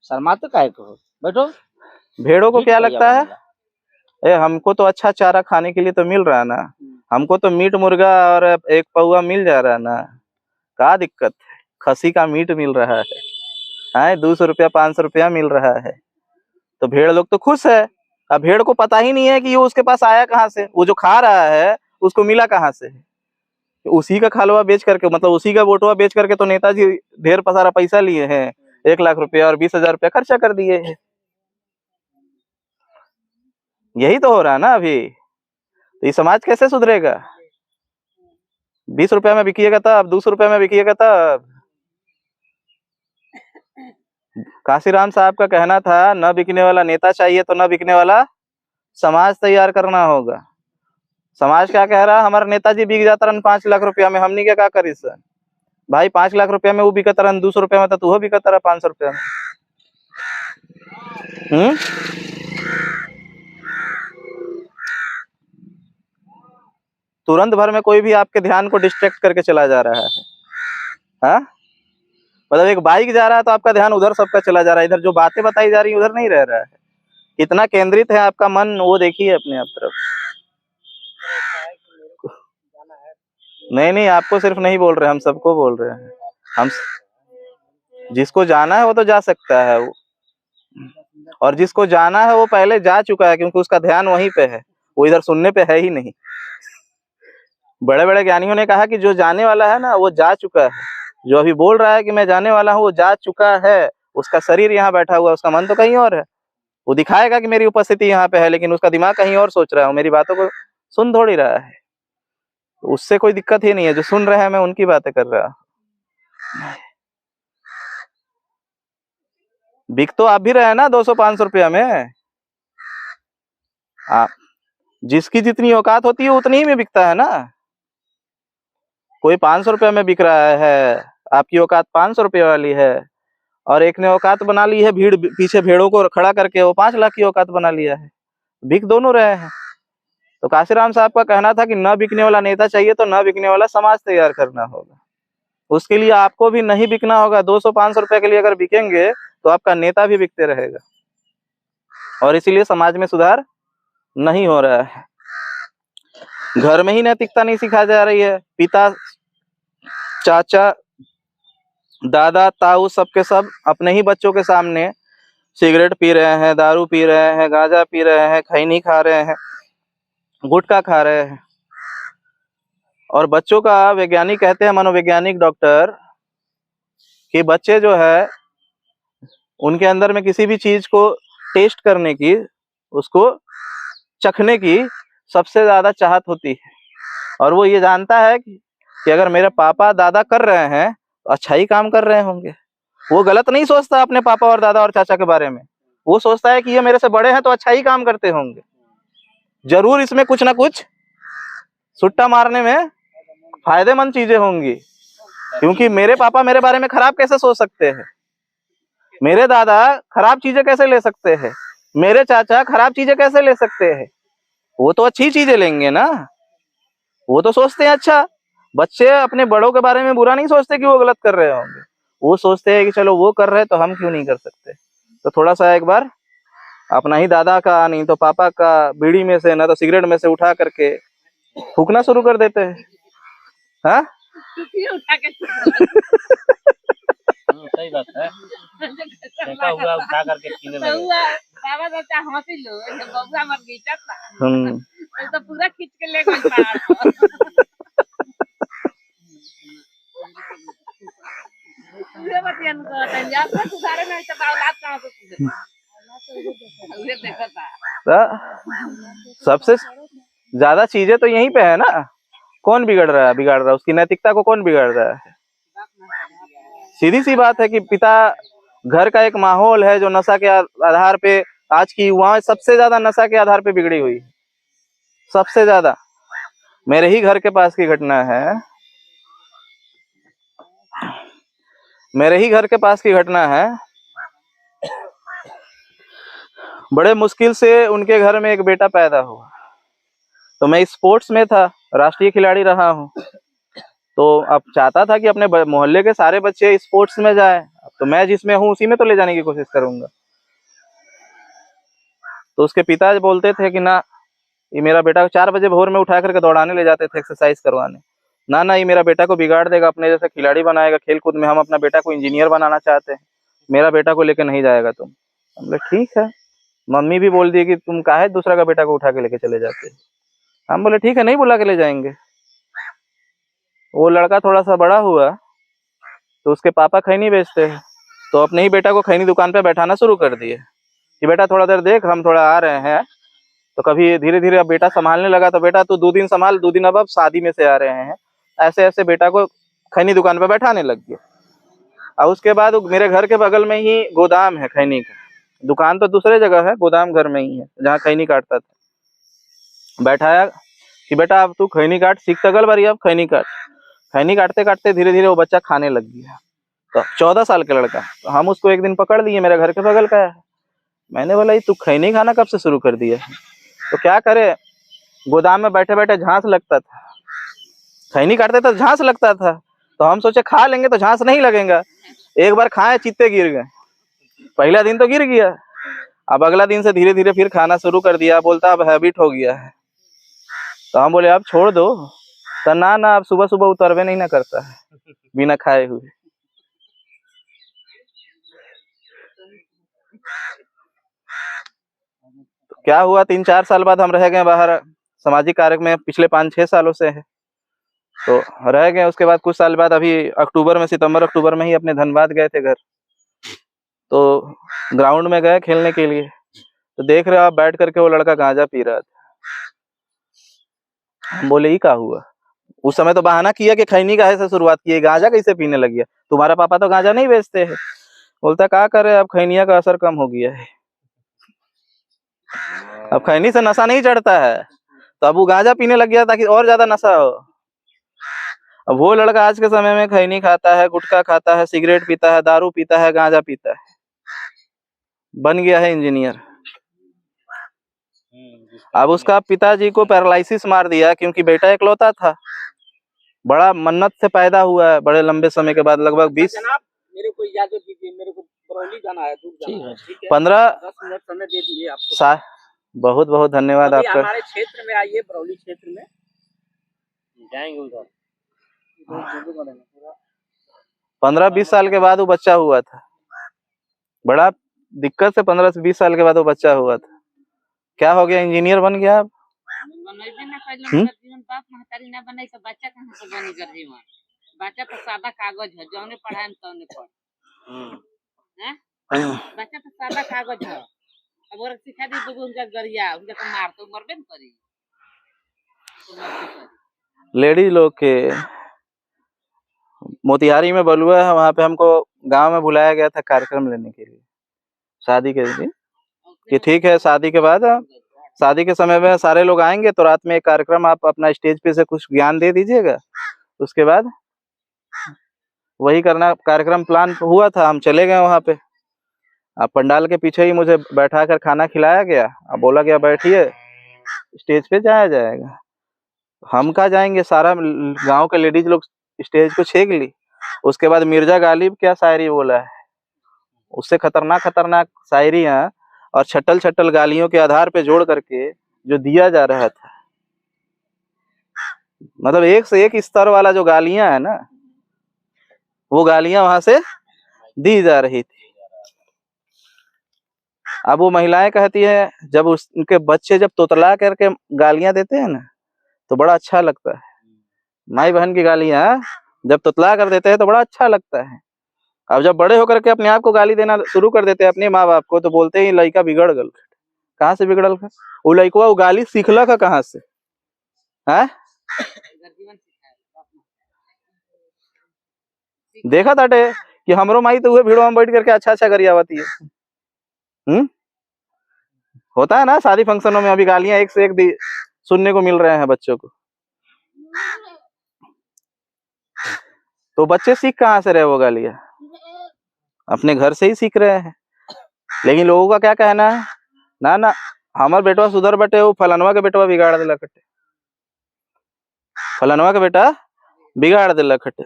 शर्माते काहे को? बैठो। भेड़ों को क्या लगता है, हमको तो अच्छा चारा खाने के लिए तो मिल रहा है ना, हमको तो मीट मुर्गा और एक पौवा मिल जा रहा है ना, क्या दिक्कत है? खसी का मीट मिल रहा है 200 रुपया 500 रुपया मिल रहा है, तो भेड़ लोग तो खुश है। अब भेड़ को पता ही नहीं है कि ये उसके पास आया कहाँ से, वो जो खा रहा है उसको मिला कहाँ से। उसी का खालवा बेच करके, मतलब उसी का वोटवा बेच करके तो नेताजी ढेर सारा पैसा लिए हैं, 1 लाख रुपया और 20,000 रुपया खर्चा कर दिए हैं। यही तो हो रहा है ना अभी। तो ये समाज कैसे सुधरेगा? 20 रुपया में बिकिएगा तब, 200 रुपया में बिकिएगा तब। काशीराम साहब का कहना था न बिकने वाला नेता चाहिए तो न बिकने वाला समाज तैयार करना होगा। समाज क्या कह रहा है, हमारा नेताजी बिक जाता रन 5 लाख रुपया में, हमनी क्या करी सर भाई? 5 लाख रुपया में वो बिकता रन 200 रुपया में, तो तू बिकता रहा 500 रुपया में। तुरंत भर में कोई भी आपके ध्यान को डिस्ट्रैक्ट करके चला जा रहा है। हाँ, मतलब एक बाइक जा रहा है तो आपका ध्यान उधर सबका चला जा रहा है, इधर जो बातें बताई जा रही है उधर नहीं रह रहा है। कितना केंद्रित है आपका मन, वो देखिए अपने आप तरफ। नहीं, आपको सिर्फ नहीं बोल रहे, हम सबको बोल रहे हैं। हम जिसको जाना है वो तो जा सकता है, और जिसको जाना है वो पहले जा चुका है, क्योंकि उसका ध्यान वहीं पे है, वो इधर सुनने पे है ही नहीं। बड़े बड़े ज्ञानियों ने कहा कि जो जाने वाला है ना वो जा चुका है, जो अभी बोल रहा है कि मैं जाने वाला हूँ वो जा चुका है। उसका शरीर यहाँ बैठा हुआ है, उसका मन तो कहीं और है। वो दिखाएगा कि मेरी उपस्थिति यहाँ पे है, लेकिन उसका दिमाग कहीं और सोच रहा है, मेरी बातों को सुन थोड़ी रहा है। तो उससे कोई दिक्कत ही नहीं है, जो सुन रहे हैं मैं उनकी बातें कर रहा हूँ। बिक तो आप भी रहे ना 200-500 रुपया में। आप जिसकी जितनी औकात होती है उतनी ही में बिकता है ना। कोई 500 रुपया में बिक रहा है, आपकी औकात 500 रुपये वाली है, और एक ने औकात बना ली है भीड़ पीछे भेड़ों को खड़ा करके, वो 5 लाख की औकात बना लिया है। बिक दोनों रहे हैं। तो काशीराम साहब का कहना था कि न बिकने वाला नेता चाहिए तो न बिकने वाला समाज तैयार करना होगा। उसके लिए आपको भी नहीं बिकना होगा। 200-500 रुपए के लिए अगर बिकेंगे तो आपका नेता भी बिकते रहेगा, और इसीलिए समाज में सुधार नहीं हो रहा है। घर में ही नैतिकता नहीं सिखाई जा रही है। पिता, चाचा, दादा, ताऊ सबके सब अपने ही बच्चों के सामने सिगरेट पी रहे हैं, दारू पी रहे हैं, गांजा पी रहे हैं, खैनी खा रहे हैं, गुटखा खा रहे हैं। और बच्चों का वैज्ञानिक कहते हैं, मनोवैज्ञानिक डॉक्टर, कि बच्चे जो है उनके अंदर में किसी भी चीज को टेस्ट करने की, उसको चखने की सबसे ज्यादा चाहत होती है। और वो ये जानता है कि अगर मेरे पापा दादा कर रहे हैं तो अच्छा ही काम कर रहे होंगे। वो गलत नहीं सोचता अपने पापा और दादा और चाचा के बारे में, वो सोचता है कि ये मेरे से बड़े हैं तो अच्छा ही काम करते होंगे, जरूर इसमें कुछ ना कुछ सुट्टा मारने में फायदेमंद चीजें होंगी। क्योंकि मेरे पापा मेरे बारे में खराब कैसे सोच सकते हैं, मेरे दादा खराब चीजें कैसे ले सकते हैं, मेरे चाचा खराब चीजें कैसे ले सकते हैं। वो तो अच्छी चीजें लेंगे ना, वो तो सोचते हैं अच्छा। बच्चे अपने बड़ों के बारे में बुरा नहीं सोचते कि वो गलत कर रहे होंगे, वो सोचते हैं कि चलो वो कर रहे हैं तो हम क्यों नहीं कर सकते। तो थोड़ा सा एक बार अपना ही दादा का नहीं तो पापा का बीड़ी में से ना तो सिगरेट में से उठा करके फूकना शुरू कर देते हैं। हाँ सही बात है। फेंका हुआ उठा करके पीने लगे। बाबा चाचा हंसी लो, बबुआ मर गई चाचा तो पूरा खींच के ले गई पहाड़ पर। ये बतियन को तंजाब से सुधारे में तो औलाद कहां से सुधरे, ये देखो सबसे ज्यादा चीजें तो यहीं पे है ना। कौन बिगड़ रहा है उसकी नैतिकता को कौन बिगाड़ रहा है। सीधी सी बात है कि पिता, घर का एक माहौल है जो नशा के आधार पे, आज की युवाएं सबसे ज्यादा नशा के आधार पे बिगड़ी हुई है, सबसे ज्यादा। मेरे ही घर के पास की घटना है, मेरे ही घर के पास की घटना है। बड़े मुश्किल से उनके घर में एक बेटा पैदा हुआ। तो मैं स्पोर्ट्स में था, राष्ट्रीय खिलाड़ी रहा हूँ, तो अब चाहता था कि अपने मोहल्ले के सारे बच्चे स्पोर्ट्स में जाए, तो मैं जिसमें हूँ उसी में तो ले जाने की कोशिश करूंगा। तो उसके पिता बोलते थे कि ना, ये मेरा बेटा 4 बजे भोर में उठा करके दौड़ाने ले जाते थे, एक्सरसाइज करवाने। ना ना, ये मेरा बेटा को बिगाड़ देगा, अपने जैसे खिलाड़ी बनाएगा खेल कूद में, हम अपना बेटा को इंजीनियर बनाना चाहते हैं, मेरा बेटा को लेके नहीं जाएगा तुम। हम बोले ठीक है। मम्मी भी बोल दी कि तुम काहे दूसरा का बेटा को उठा के लेके चले जाते। हम बोले ठीक है, नहीं बुला के ले जाएंगे। वो लड़का थोड़ा सा बड़ा हुआ तो उसके पापा खैनी बेचते हैं, तो अपने ही बेटा को खैनी दुकान पे बैठाना शुरू कर दिए कि बेटा थोड़ा देर देख, हम थोड़ा आ रहे हैं। तो कभी धीरे धीरे अब बेटा संभालने लगा, तो बेटा तू 2 दिन संभाल, 2 दिन अब शादी में से आ रहे हैं, ऐसे ऐसे बेटा को खैनी दुकान पे बैठाने लग गया। और उसके बाद मेरे घर के बगल में ही गोदाम है खैनी का, दुकान तो दूसरे जगह है, गोदाम घर में ही है जहाँ खैनी काटता था। बैठाया कि बेटा अब तू खैनी काट, सीख तगल बारी, अब खैनी काट। खैनी काटते काटते धीरे धीरे वो बच्चा खाने लग गया। तो 14 साल का लड़का, तो हम उसको एक दिन पकड़ लिए, मेरे घर के बगल का है। मैंने बोला ये तू खैनी खाना कब से शुरू कर दिया है? तो क्या करे, गोदाम में बैठे बैठे झांस लगता था, खैनी काटते तो झांस लगता था। तो हम सोचे खा लेंगे तो झांस नहीं लगेगा। एक बार खाए, चित्ते गिर गए। पहला दिन तो गिर गया, अब अगला दिन से धीरे धीरे फिर खाना शुरू कर दिया। बोलता अब हैबिट हो गया है। तो हम बोले अब छोड़ दो। तो ना ना, अब सुबह सुबह उतरवे नहीं ना करता है बिना खाए हुए। तो क्या हुआ, 3-4 साल बाद हम रह गए बाहर, सामाजिक कार्य में पिछले 5-6 सालों से है, तो रह गए। उसके बाद कुछ साल बाद अभी अक्टूबर में, सितंबर अक्टूबर में ही अपने धनबाद गए थे घर। तो ग्राउंड में गए खेलने के लिए, तो देख रहे हो आप बैठ करके वो लड़का गांजा पी रहा था। हम बोले ये क्या हुआ? उस समय तो बहाना किया कि खैनी का से शुरुआत की, गांजा कैसे पीने लग गया, तुम्हारा पापा तो गांजा नहीं बेचते हैं। बोलता क्या करे, अब खैनिया का असर कम हो गया है, अब खैनी से नशा नहीं चढ़ता है, तो अब वो गांजा पीने लग गया ताकि और ज्यादा नशा हो। अब वो लड़का आज के समय में खैनी खाता है, गुटखा खाता है, सिगरेट पीता है, दारू पीता है, गांजा पीता है, बन गया है इंजीनियर। अब उसका पिताजी को पैरालिसिस मार दिया, क्योंकि बेटा इकलौता था, बड़ा मन्नत से पैदा हुआ है, बड़े लंबे समय के बाद, लगभग 20। मेरे को इजाजत दीजिए, मेरे को बरौली जाना है, दूर जाना है, ठीक है? 15 मिनट समय दे दिए आपको। बहुत बहुत धन्यवाद आपका। हमारे क्षेत्र में आइए, बरौली क्षेत्र में जाएंगे उधर। 15-20 साल के बाद वो बच्चा हुआ था, बड़ा दिक्कत से 15 से 20 साल के बाद वो बच्चा हुआ था। क्या हो गया, इंजीनियर बन गया अब। बनैबे ना कैलन कर जीवन बाप महतारी ना बनाई तो बच्चा कहाँ से बनी कर जीवन। बच्चा तो सादा कागज है, जौने पढ़ाए तौने पढ़। हैं? बच्चा तो सादा कागज है। अब और सिखा दी तो उनका गरिया, उनका तो मार तो मरबे न करी। लेडीज लोग के मोतिहारी में बलुआ है, वहाँ पे हमको गांव में बुलाया गया था कार्यक्रम लेने के लिए शादी के लिए, कि ठीक है शादी के बाद शादी के समय में सारे लोग आएंगे तो रात में एक कार्यक्रम आप अपना स्टेज पे से कुछ ज्ञान दे दीजिएगा, उसके बाद वही करना। कार्यक्रम प्लान हुआ था, हम चले गए वहाँ पे। अब पंडाल के पीछे ही मुझे बैठा कर खाना खिलाया गया। अब बोला गया बैठिए, स्टेज पे जाया जाएगा। हम कहाँ जाएंगे, सारा गांव के लेडीज लोग स्टेज को छेक ली। उसके बाद मिर्जा गालिब क्या शायरी बोला है, उससे खतरनाक खतरनाक शायरियाँ और छटल छटल गालियों के आधार पे जोड़ करके जो दिया जा रहा था, मतलब एक से एक स्तर वाला जो गालियां है ना, वो गालियां वहां से दी जा रही थी। अब वो महिलाएं कहती है जब उनके बच्चे जब तोतला करके गालियां देते हैं ना तो बड़ा अच्छा लगता है। माई बहन की गालियां जब तोतला कर देते हैं तो बड़ा अच्छा लगता है। अब जब बड़े होकर के अपने आप को गाली देना शुरू कर देते हैं अपने माँ बाप को, तो बोलते ही लड़का बिगड़ गल। कहाँ से बिगड़ल का? वो लड़का वो गाली सीखला का कहाँ से है? देखा ताटे कि हमरो माई तो हुए भीड़ों में बैठ करके अच्छा अच्छा गरियावती है। होता है ना शादी फंक्शनों में, अभी गालियां एक से एक सुनने को मिल रहे हैं बच्चों को। तो बच्चे सीख कहाँ से रहे वो गालियां? अपने घर से ही सीख रहे हैं। लेकिन लोगों का क्या कहना है, ना ना हमार बेटवा सुधर बटे, वो फलनवा के बेटवा बिगाड़ दिला खटे, फलनवा का बेटा बिगाड़ दिला खटे।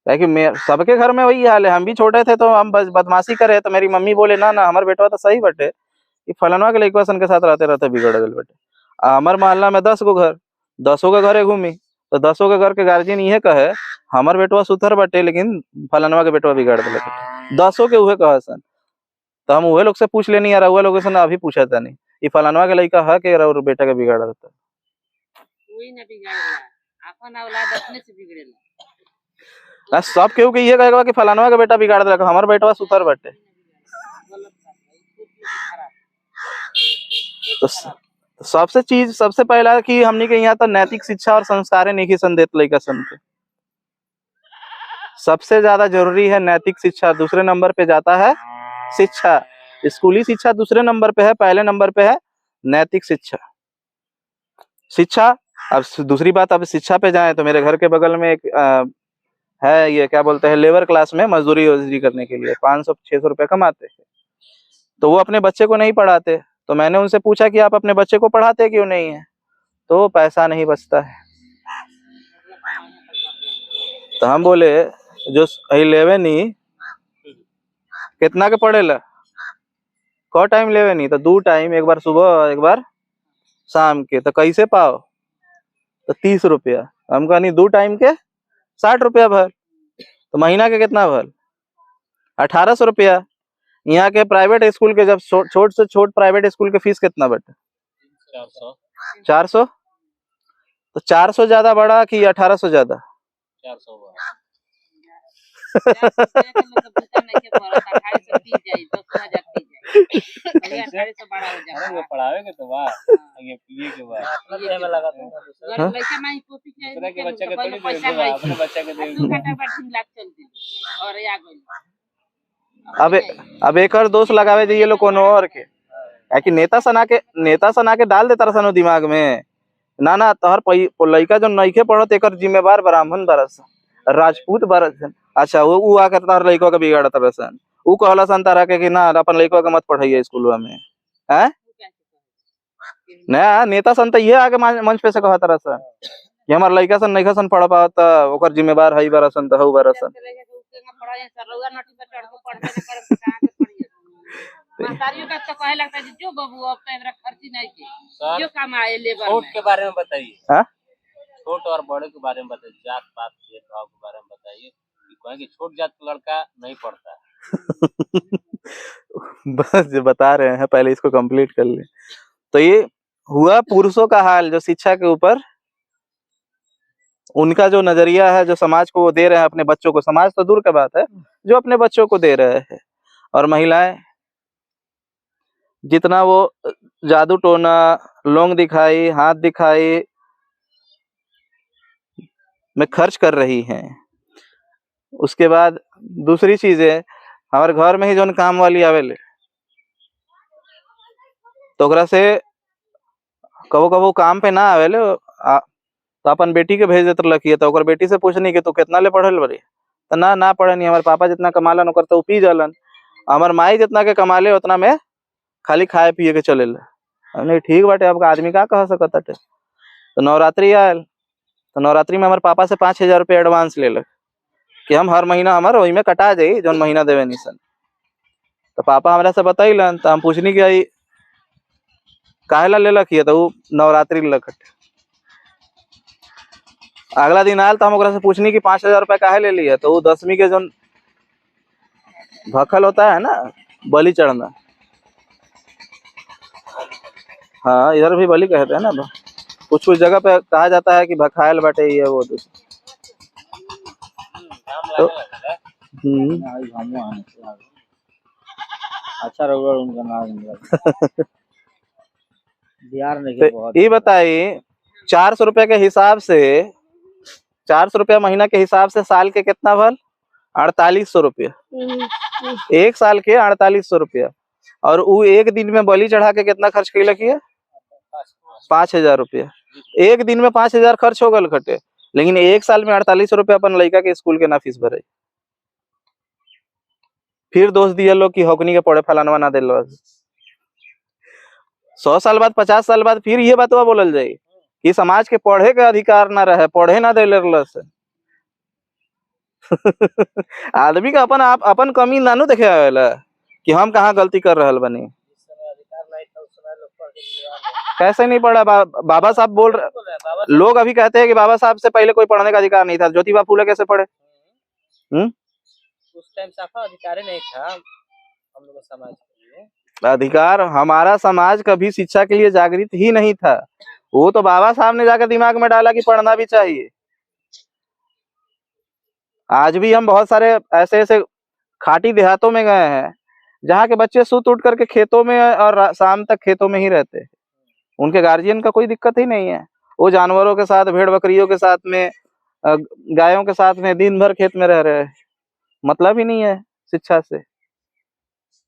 क्योंकि सबके घर में वही हाल है। हम भी छोटे थे तो हम बस बदमाशी करे तो मेरी मम्मी बोले ना ना हमारे बेटवा तो सही बटे, ये फलनवा के लड़का सन के साथ रहते रहते बिगड़ गए बेटे। हमारे मोहल्ला में 10 गो घर, 10 के घरे घूमी तो 10 के घर के गार्जियन ये कहे हमार बेटवा सुथर बटे लेकिन फलनवा के बेटवा बिगाड़ दिले बेटे। 10 के उहे कहे सन, तो हम उहे लोग से पूछ लेनी यार, उहे लोग से अभी पूछा था नहीं ये फलनवा के लड़का है के और बेटा के बिगाड़ देता। कोई ना बिगाड़ेला, अपन औलाद अपने से बिगड़ेला। सब केहू के ये कहेगा कि फलानवा का बेटा बिगाड़ दिला, हमार बेटवा सुथर बटे। तो सबसे पहला कि हमनी के यहाँ तो नैतिक शिक्षा और संस्कार नहीं संदेत लड़का सन के। सबसे ज्यादा जरूरी है नैतिक शिक्षा, दूसरे नंबर पे जाता है शिक्षा। स्कूली शिक्षा दूसरे नंबर पे है, पहले नंबर पे है नैतिक शिक्षा। शिक्षा अब दूसरी बात, अब शिक्षा पे जाए तो मेरे घर के बगल में एक है, ये क्या बोलते हैं लेबर क्लास में मजदूरी करने के लिए 500-600 रुपए कमाते हैं। तो वो अपने बच्चे को नहीं पढ़ाते। तो मैंने उनसे पूछा कि आप अपने बच्चे को पढ़ाते क्यों नहीं है? तो पैसा नहीं बचता है। तो हम बोले जो लेवे नहीं कितना के पढ़ेला, को टाइम लेवे नहीं तो 2 टाइम, एक बार सुबह एक बार शाम के, तो कैसे पाओ? तो 30 रुपया। हम कहा नहीं 2 टाइम के 60 रुपया भर, तो महीना के कितना भर? 1800 रुपया। यहाँ के प्राइवेट स्कूल के जब छोट से छोट प्राइवेट स्कूल के फीस कितना बटे? 400। तो 400 ज्यादा बड़ा कि 1800 ज्यादा? 400 पढ़ावे के तो बा आगे पिए के बाद में लगा दूंगा लड़का माई कॉपी के बच्चा के थोड़ी देगा, अपने बच्चा के देगा 2 घंटा बाद 3 लाख चल दी और आ गई। अब एक और दोस्त लगावे जाइए लोग कोनो और के, कि नेता सना के डाल देता रसन दिमाग में ना ना तोहर लड़का जो नइखे पढ़त एकर जिम्मेवार ब्राह्मण बरस राजपूत बरस। अच्छा वो आकर तार लड़का के बिगाड़त रसन, ऊ कहला सन तारा के कि ना अपन लड़का के मत पढ़ाइए स्कूल में है ना। नेता सन तो ये आगे मंच पे से कहत रसन कि हमार लड़का सन नइखे सन पढ़ पावत ओकर जिम्मेवार हई बरसन त हऊ बरसन। महतारियों का तो कहे लगता है जो बाबू अब तो इधर खर्ची नहीं की जो कमाए लेबर छोट के बारे में बताइए। हां छोट और बड़े के बारे में बताइए, जात पात भेदभाव के बारे में बताइए कि कहें कि छोट जात का लड़का नहीं पढ़ता है। बस जो बता रहे हैं, पहले इसको कंप्लीट कर ले। तो ये हुआ पुरुषों का हाल जो शिक्षा के ऊपर उनका जो नजरिया है, जो समाज को वो दे रहे हैं अपने बच्चों को, समाज तो दूर का बात है, जो अपने बच्चों को दे रहे हैं। और महिलाएं जितना वो जादू टोना, लौंग दिखाई, हाथ दिखाई में खर्च कर रही हैं। उसके बाद दूसरी चीज है, हमारे घर में ही जो काम वाली आवेले तो ओकरा से कबो कबो काम पे ना आवेले तो अपन बेटी के भेज देते लखिए, तो ओकर बेटी से पूछनी कि तू कितना ले पढ़ल बड़ी, तो ना पढ़े नहीं, हमारे पापा जितना कमालन ओकर तो पी जालन, हमार माई जितना के कमाले उतना में खाली खाए पिए के चले। नहीं ठीक बाटे, अब आदमी का कह सकत है। तो नवरात्रि आयल, तो नवरात्रि में हमारे पापा से 5,000 रुपये एडवांस ले लग कि हम हर महीना हमारे वही में कटा जाई जौन महीना देवे निसन। तो पापा हमारा से बताइलन, तो हम पूछनी कि काहेला ले लखिए, तो नवरात्रि लखट। अगला दिन आयल तो हम ओकरा से पूछनी कि 5,000 रुपये काहे ले लिए, तो वो 10वीं के जो भखल होता है ना, बलि चढ़ना, हाँ इधर भी बलि कहते हैं ना, कुछ कुछ जगह पे कहा जाता है कि भखायल बाटे ये वो तो अच्छा रउआ उनका नाम बिहार में तो ये बताइए 400 रुपये के हिसाब से, 400 रुपया महीना के हिसाब से साल के कितना भल 4800 रुपया, एक साल के 4800 रुपया। और वो एक दिन में बलि चढ़ा के कितना खर्च कैलक है 5,000 रुपया। एक दिन में 5,000 खर्च हो गल खटे, लेकिन एक साल में 4800 रुपया अपन लड़का के स्कूल के ना फीस भरे। फिर दोष दिए लोग कि हकनी के पढ़े फलानवा ना दिल। 100 साल बाद 50 साल बाद फिर ये बात बोलल जाये कि समाज के पढ़े के अधिकार ना रहे, पढ़े ना दे से आदमी का अपन कमी नानू देखे आवेला कि हम कहाँ गलती कर रहा बनी। कैसे नहीं पढ़ा? बाबा साहब बोल रहे, लोग अभी कहते हैं कि बाबा साहब से पहले कोई पढ़ने का अधिकार नहीं था। ज्योतिबा फूले कैसे पढ़े? उस टाइम साफा अधिकार नहीं था हम लोग समाज के लिए। अधिकार हमारा समाज कभी शिक्षा के लिए जागृत ही नहीं था। वो तो बाबा साहब ने जाकर दिमाग में डाला कि पढ़ना भी चाहिए। आज भी हम बहुत सारे ऐसे खाटी देहातों में गए हैं जहाँ के बच्चे सुत उठ करके खेतों में और शाम तक खेतों में ही रहते हैं। उनके गार्जियन का कोई दिक्कत ही नहीं है, वो जानवरों के साथ, भेड़ बकरियों के साथ में, गायों के साथ में दिन भर खेत में रह रहे हैं। मतलब ही नहीं है शिक्षा से।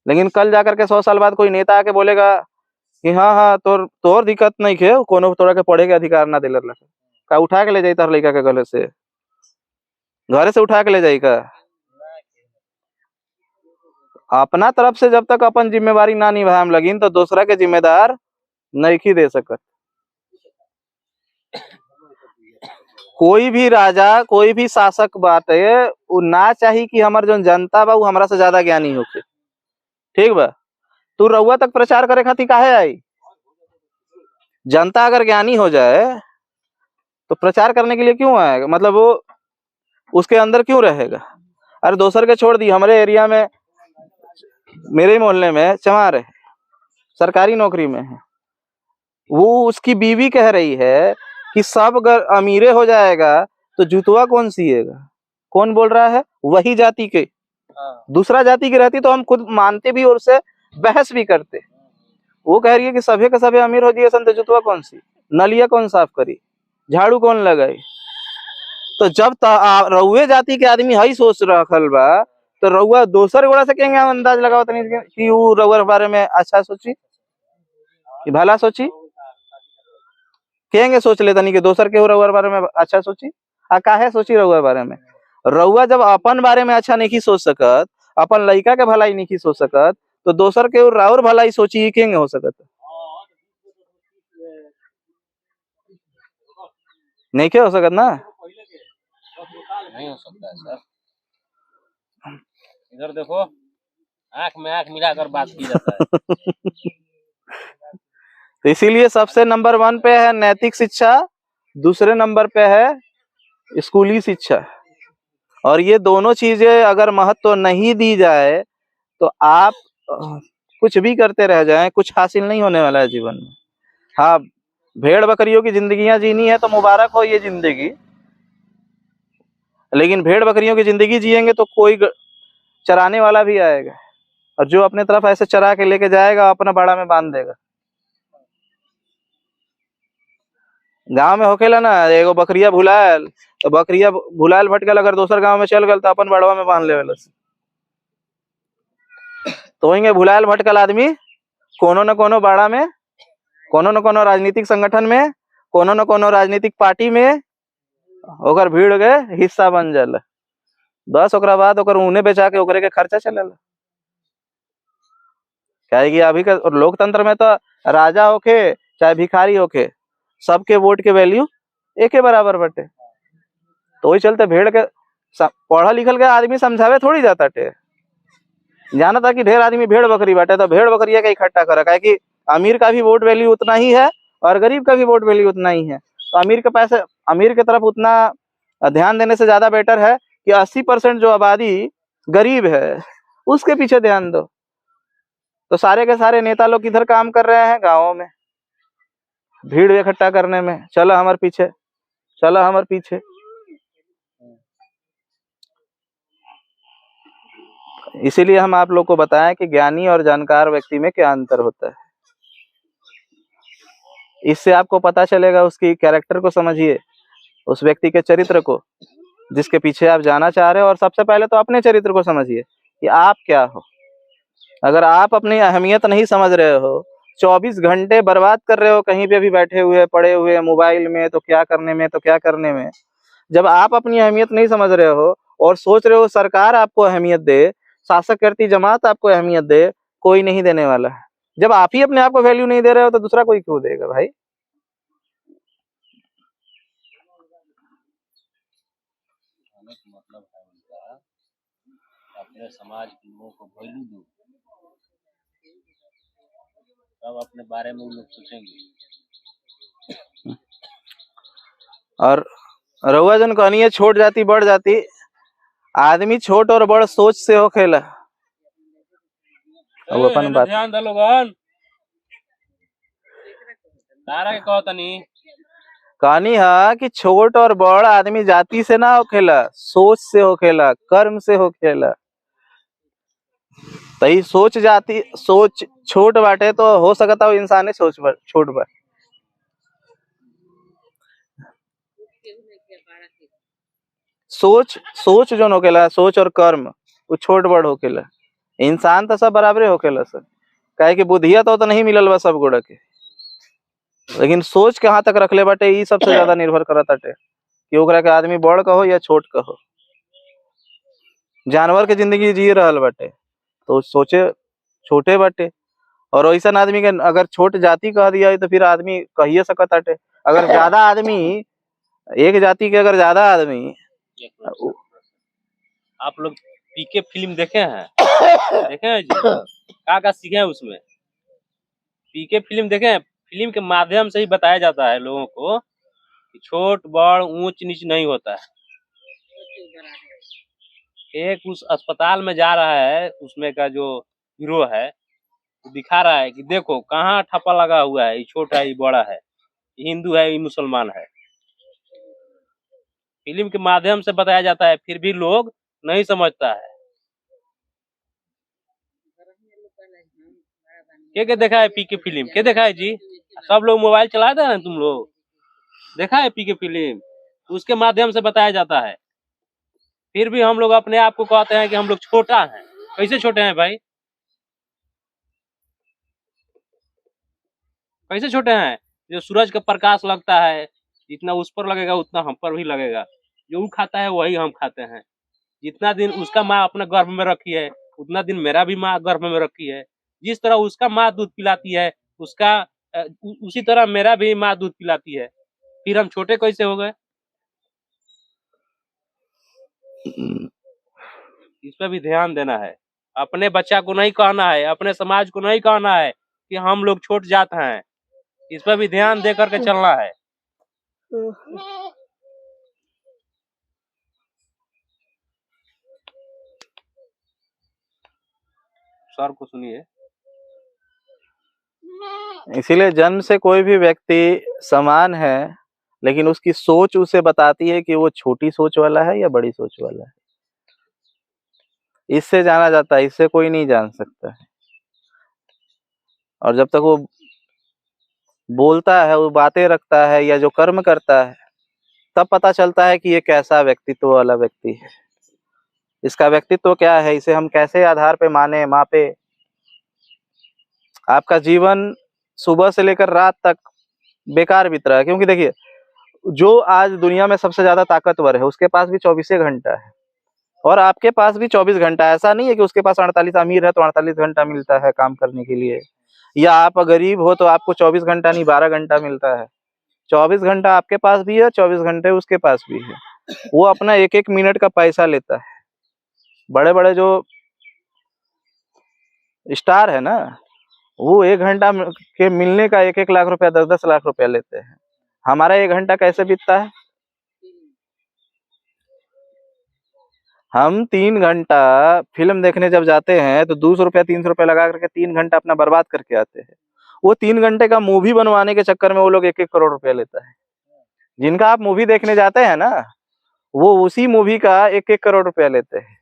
लेकिन कल जाकर के 100 साल बाद कोई नेता आके बोलेगा कि हाँ तोर दिक्कत नहीं खे, कोनो तोरा के पढ़े के अधिकार ना दिल का, उठा के ले जाई तार लड़का के गले से, घरे से उठा के ले जाई का। अपना तरफ से जब तक अपन जिम्मेवारी ना निभाएम लगिन तो दूसरा के जिम्मेदार नहीं दे सकत। कोई भी राजा, कोई भी शासक बाटे, वो ना चाहिए कि हमार जो जनता बा वो हमरा से ज्यादा ज्ञानी होके। ठीक बा, तू रउआ तक प्रचार करे खातिर काहे आई? जनता अगर ज्ञानी हो जाए तो प्रचार करने के लिए क्यों आएगा? मतलब वो उसके अंदर क्यों रहेगा? अरे दोसर के छोड़ दी, हमारे एरिया में, मेरे मोहल्ले में चमार है, सरकारी नौकरी में है। वो उसकी बीवी कह रही है कि सब अगर अमीरे हो जाएगा तो जूतवा कौन सिएगा? कौन बोल रहा है? वही जाति के। दूसरा जाति की रहती तो हम खुद मानते भी और उससे बहस भी करते। वो कह रही है कि सभी के सभी अमीर हो जाइए सन तो जूतवा कौन सी, नलिया कौन साफ करी, झाड़ू कौन लगाई? तो जब रउए जाति के आदमी हई सोच रखल बा तो रउआ दोसर गोड़ा से कहेंगे अंदाज लगाओ तनी कि वो रउआ बारे में अच्छा सोची कि भला सोची, कहेंगे सोच ले तनी कि दोसर के रउआ बारे में अच्छा सोची। काहे सोची रउआ बारे में? रउआ जब अपन बारे में अच्छा नहीं सोच सकत, अपन लड़का के भलाई नहीं सोच सकत, तो दोसर के और भलाई सोची कहेंगे हो सकत? नहीं क्या हो सकत ना, नहीं हो सकता है सर। इधर देखो, आंख में आंख मिलाकर बात की जाता है। तो इसीलिए सबसे नंबर 1 पे है नैतिक शिक्षा, दूसरे नंबर पे है स्कूली शिक्षा। और ये दोनों चीजें अगर महत्व नहीं दी जाए तो आप कुछ भी करते रह जाएं, कुछ हासिल नहीं होने वाला है जीवन में। हाँ, भेड़ बकरियों की जिंदगियां जीनी है तो मुबारक हो ये जिंदगी, लेकिन भेड़ बकरियों की जिंदगी जिएंगे तो कोई चराने वाला भी आएगा, और जो अपने तरफ ऐसे चरा के लेके जाएगा अपना बाड़ा में बांध देगा। गांव में होखेला ना, एगो बकरिया भुलायल तो बकरिया भुलायल भटकल, अगर दोसर गांव में चल गल तो अपन बाड़वा में बांध लेवल। तो होंगे भुलायल भटकल आदमी कोनो न कोनो बाड़ा में, कोनो न कोनो राजनीतिक संगठन में, कोनो न कोनो राजनीतिक पार्टी में ओकर भीड़ के हिस्सा बन जाला। बस ओकरा बाद ओकर ऊने बेचा के ओकरे के खर्चा चलेला। काहे कि अभी का लोकतंत्र में तो राजा होके चाहे भिखारी होके, सबके वोट के वैल्यू एके बराबर बटे। तो वही चलते भेड़ के पढ़ा लिखल के आदमी समझावे थोड़ी जाता टे, जाना था कि ढेर आदमी भेड़ बकरी बाटे तो भेड़ बकरिया का इकट्ठा करे, काहे कि अमीर का भी वोट वैल्यू उतना ही है और गरीब का भी वोट वैल्यू उतना ही है। तो अमीर के पैसे, अमीर की तरफ उतना ध्यान देने से ज्यादा बेटर है कि 80% जो आबादी गरीब है उसके पीछे ध्यान दो। तो सारे के सारे नेता लोग किधर काम कर रहे हैं? गाँवों में भीड़ इकट्ठा करने में, चलो हमारे पीछे, चलो हमारे पीछे। इसीलिए हम आप लोग को बताएं कि ज्ञानी और जानकार व्यक्ति में क्या अंतर होता है। इससे आपको पता चलेगा, उसकी कैरेक्टर को समझिए, उस व्यक्ति के चरित्र को जिसके पीछे आप जाना चाह रहे हो। और सबसे पहले तो अपने चरित्र को समझिए कि आप क्या हो। अगर आप अपनी अहमियत नहीं समझ रहे हो, 24 घंटे बर्बाद कर रहे हो कहीं पे भी बैठे हुए पड़े हुए मोबाइल में, तो क्या करने में, तो क्या करने में। जब आप अपनी अहमियत नहीं समझ रहे हो और सोच रहे हो सरकार आपको अहमियत दे, शासक करती जमात आपको अहमियत दे, कोई नहीं देने वाला है। जब आप ही अपने आप को वैल्यू नहीं दे रहे हो तो दूसरा कोई क्यों देगा भाई? मतलब है उनका अपने समाज के लोगों को वैल्यू दो, तब अपने बारे में लोग सोचेंगे। और रउआ जन कहनी छोट जाति बढ़ जाति, आदमी छोट और बड़ सोच से होखेला। अब अपन बात ध्यान दे लोगन, तारा के कहतनी कहानी है कि छोट और बड़ आदमी जाति से ना होखेला, सोच से होखेला, कर्म से होखेला। तई सोच जाति, सोच छोट बाटे तो हो सकता हो इंसान सोच छोट बा। सोच जो होखेला, सोच और कर्म वो छोट बड़ होखेला। इंसान तो सब बराबरे होखेला सर, काहे कि बुद्धिया तो नहीं मिलल बा सब गोड़ा के, लेकिन सोच कहाँ तक रखले बाटे ई सबसे ज्यादा निर्भर करत बाटे कि ओकरा के आदमी बड़ कहो या छोट कहो। जानवर के जिंदगी जी रहल बाटे तो सोचे छोटे बाटे, और वैसा आदमी के अगर छोट जाति कह दिया तो फिर आदमी कहिए सकत बाटे। अगर ज्यादा आदमी, एक जाति के अगर ज्यादा आदमी, आप लोग पीके फिल्म देखे हैं? देखे हैं जी? क्या सीखे हैं उसमें? पीके फिल्म देखे हैं? फिल्म के माध्यम से ही बताया जाता है लोगों को कि छोट बड़ ऊंच नीच नहीं होता है। एक उस अस्पताल में जा रहा है, उसमें का जो हीरो है वो दिखा रहा है कि देखो कहाँ ठप्पा लगा हुआ है, ये छोटा है, ये बड़ा है, ये हिंदू है, ये मुसलमान है। फिल्म के माध्यम से बताया जाता है, फिर भी लोग नहीं समझता है। क्या देखा है पीके फिल्म? क्या देखा है जी? सब लोग मोबाइल चलाते हैं, तुम लोग देखा है पीके फिल्म? उसके माध्यम से बताया जाता है, फिर भी हम लोग अपने आप को कहते हैं कि हम लोग छोटा हैं। कैसे छोटे हैं भाई? कैसे छोटे हैं? जो सूरज का प्रकाश लगता है, जितना उस पर लगेगा उतना हम पर भी लगेगा। जो वो खाता है वही हम खाते हैं। जितना दिन उसका माँ अपने गर्भ में रखी है उतना दिन मेरा भी माँ गर्भ में रखी है। जिस तरह उसका माँ दूध पिलाती है, उसका उसी तरह मेरा भी माँ दूध पिलाती है। फिर हम छोटे कैसे हो गए? इस पर भी ध्यान देना है। अपने बच्चा को नहीं कहना है, अपने समाज को नहीं कहना है कि हम लोग छोट जात हैं। इस पर भी ध्यान दे करके चलना है। सर को सुनिए। इसीलिए जन्म से कोई भी व्यक्ति समान है, लेकिन उसकी सोच उसे बताती है कि वो छोटी सोच वाला है या बड़ी सोच वाला है। इससे जाना जाता है, इससे कोई नहीं जान सकता है। और जब तक वो बोलता है, वो बातें रखता है या जो कर्म करता है, तब पता चलता है कि ये कैसा व्यक्तित्व वाला व्यक्ति है, इसका व्यक्तित्व क्या है, इसे हम कैसे आधार पे माने, मापे। आपका जीवन सुबह से लेकर रात तक बेकार बीत रहा है, क्योंकि देखिए जो आज दुनिया में सबसे ज्यादा ताकतवर है उसके पास भी 24 घंटा है, और आपके पास भी 24 घंटा। ऐसा नहीं है कि उसके पास 48, अमीर है तो 48 घंटा मिलता है काम करने के लिए, या आप गरीब हो तो आपको 24 घंटा नहीं 12 घंटा मिलता है। 24 घंटा आपके पास भी है, 24 घंटे उसके पास भी है। वो अपना एक एक मिनट का पैसा लेता है। बड़े बड़े जो स्टार है ना, वो 1 घंटा के मिलने का 1-1 लाख रुपया, 10-10 लाख रुपया लेते हैं। हमारा 1 घंटा कैसे बीतता है? हम 3 घंटा फिल्म देखने जब जाते हैं तो 200 रुपया 300 रुपया लगा करके 3 घंटा अपना बर्बाद करके आते हैं। वो 3 घंटे का मूवी बनवाने के चक्कर में वो लोग 1-1 करोड़ रुपया लेता है। जिनका आप मूवी देखने जाते हैं ना, वो उसी मूवी का 1-1 करोड़ रुपया लेते हैं,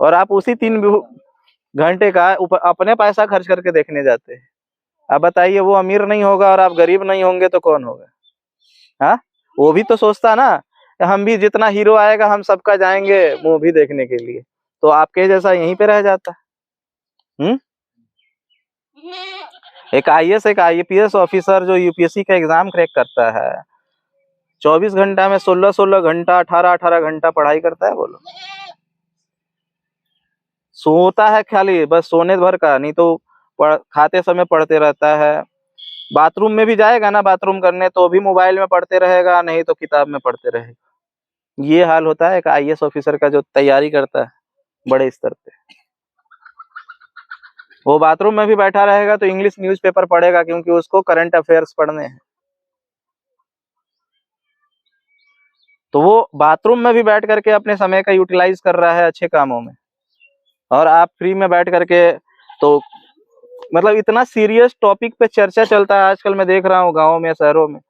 और आप उसी 3 घंटे का अपने पैसा खर्च करके देखने जाते हैं। अब बताइए, वो अमीर नहीं होगा और आप गरीब नहीं होंगे तो कौन होगा? हाँ, वो भी तो सोचता ना, हम भी जितना हीरो आएगा हम सबका जाएंगे मूवी देखने के लिए, तो आपके जैसा यहीं पे रह जाता। एक आईएएस, एक आईपीएस ऑफिसर जो यूपीएससी का एग्जाम क्रैक करता है, 24 घंटा में 16-16 घंटा, 18-18 घंटा पढ़ाई करता है। बोलो, सोता है खाली, बस सोने भर का, नहीं तो खाते समय पढ़ते रहता है। बाथरूम में भी जाएगा ना बाथरूम करने, तो भी मोबाइल में पढ़ते रहेगा, नहीं तो किताब में पढ़ते रहेगा। ये हाल होता है एक आईएएस ऑफिसर का जो तैयारी करता है बड़े स्तर पे। वो बाथरूम में भी बैठा रहेगा तो इंग्लिश न्यूज़पेपर पढ़ेगा, क्योंकि उसको करंट अफेयर्स पढ़ने हैं। तो वो बाथरूम में भी बैठ करके अपने समय का यूटिलाइज कर रहा है अच्छे कामों में, और आप फ्री में बैठ करके, तो मतलब इतना सीरियस टॉपिक पे चर्चा चलता है आजकल। मैं देख रहा हूँ गाँव में, शहरों में,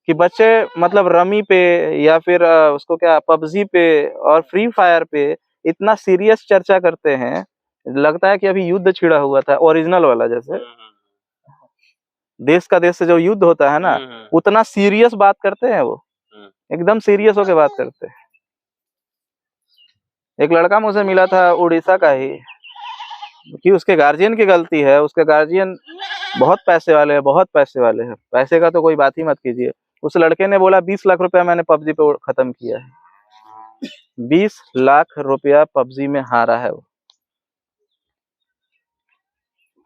कि बच्चे मतलब रमी पे या फिर उसको क्या पबजी पे और फ्री फायर पे इतना सीरियस चर्चा करते हैं, लगता है कि अभी युद्ध छिड़ा हुआ था, ओरिजिनल वाला। जैसे देश का देश से जो युद्ध होता है ना, उतना सीरियस बात करते हैं वो, एकदम सीरियस होके बात करते हैं। एक लड़का मुझसे मिला था उड़ीसा का ही, कि उसके गार्जियन की गलती है। उसके गार्जियन बहुत पैसे वाले हैं, बहुत पैसे वाले हैं, पैसे का तो कोई बात ही मत कीजिए। उस लड़के ने बोला 20 लाख रुपया मैंने पबजी पे खत्म किया है। 20 लाख रुपया पबजी में हारा है वो।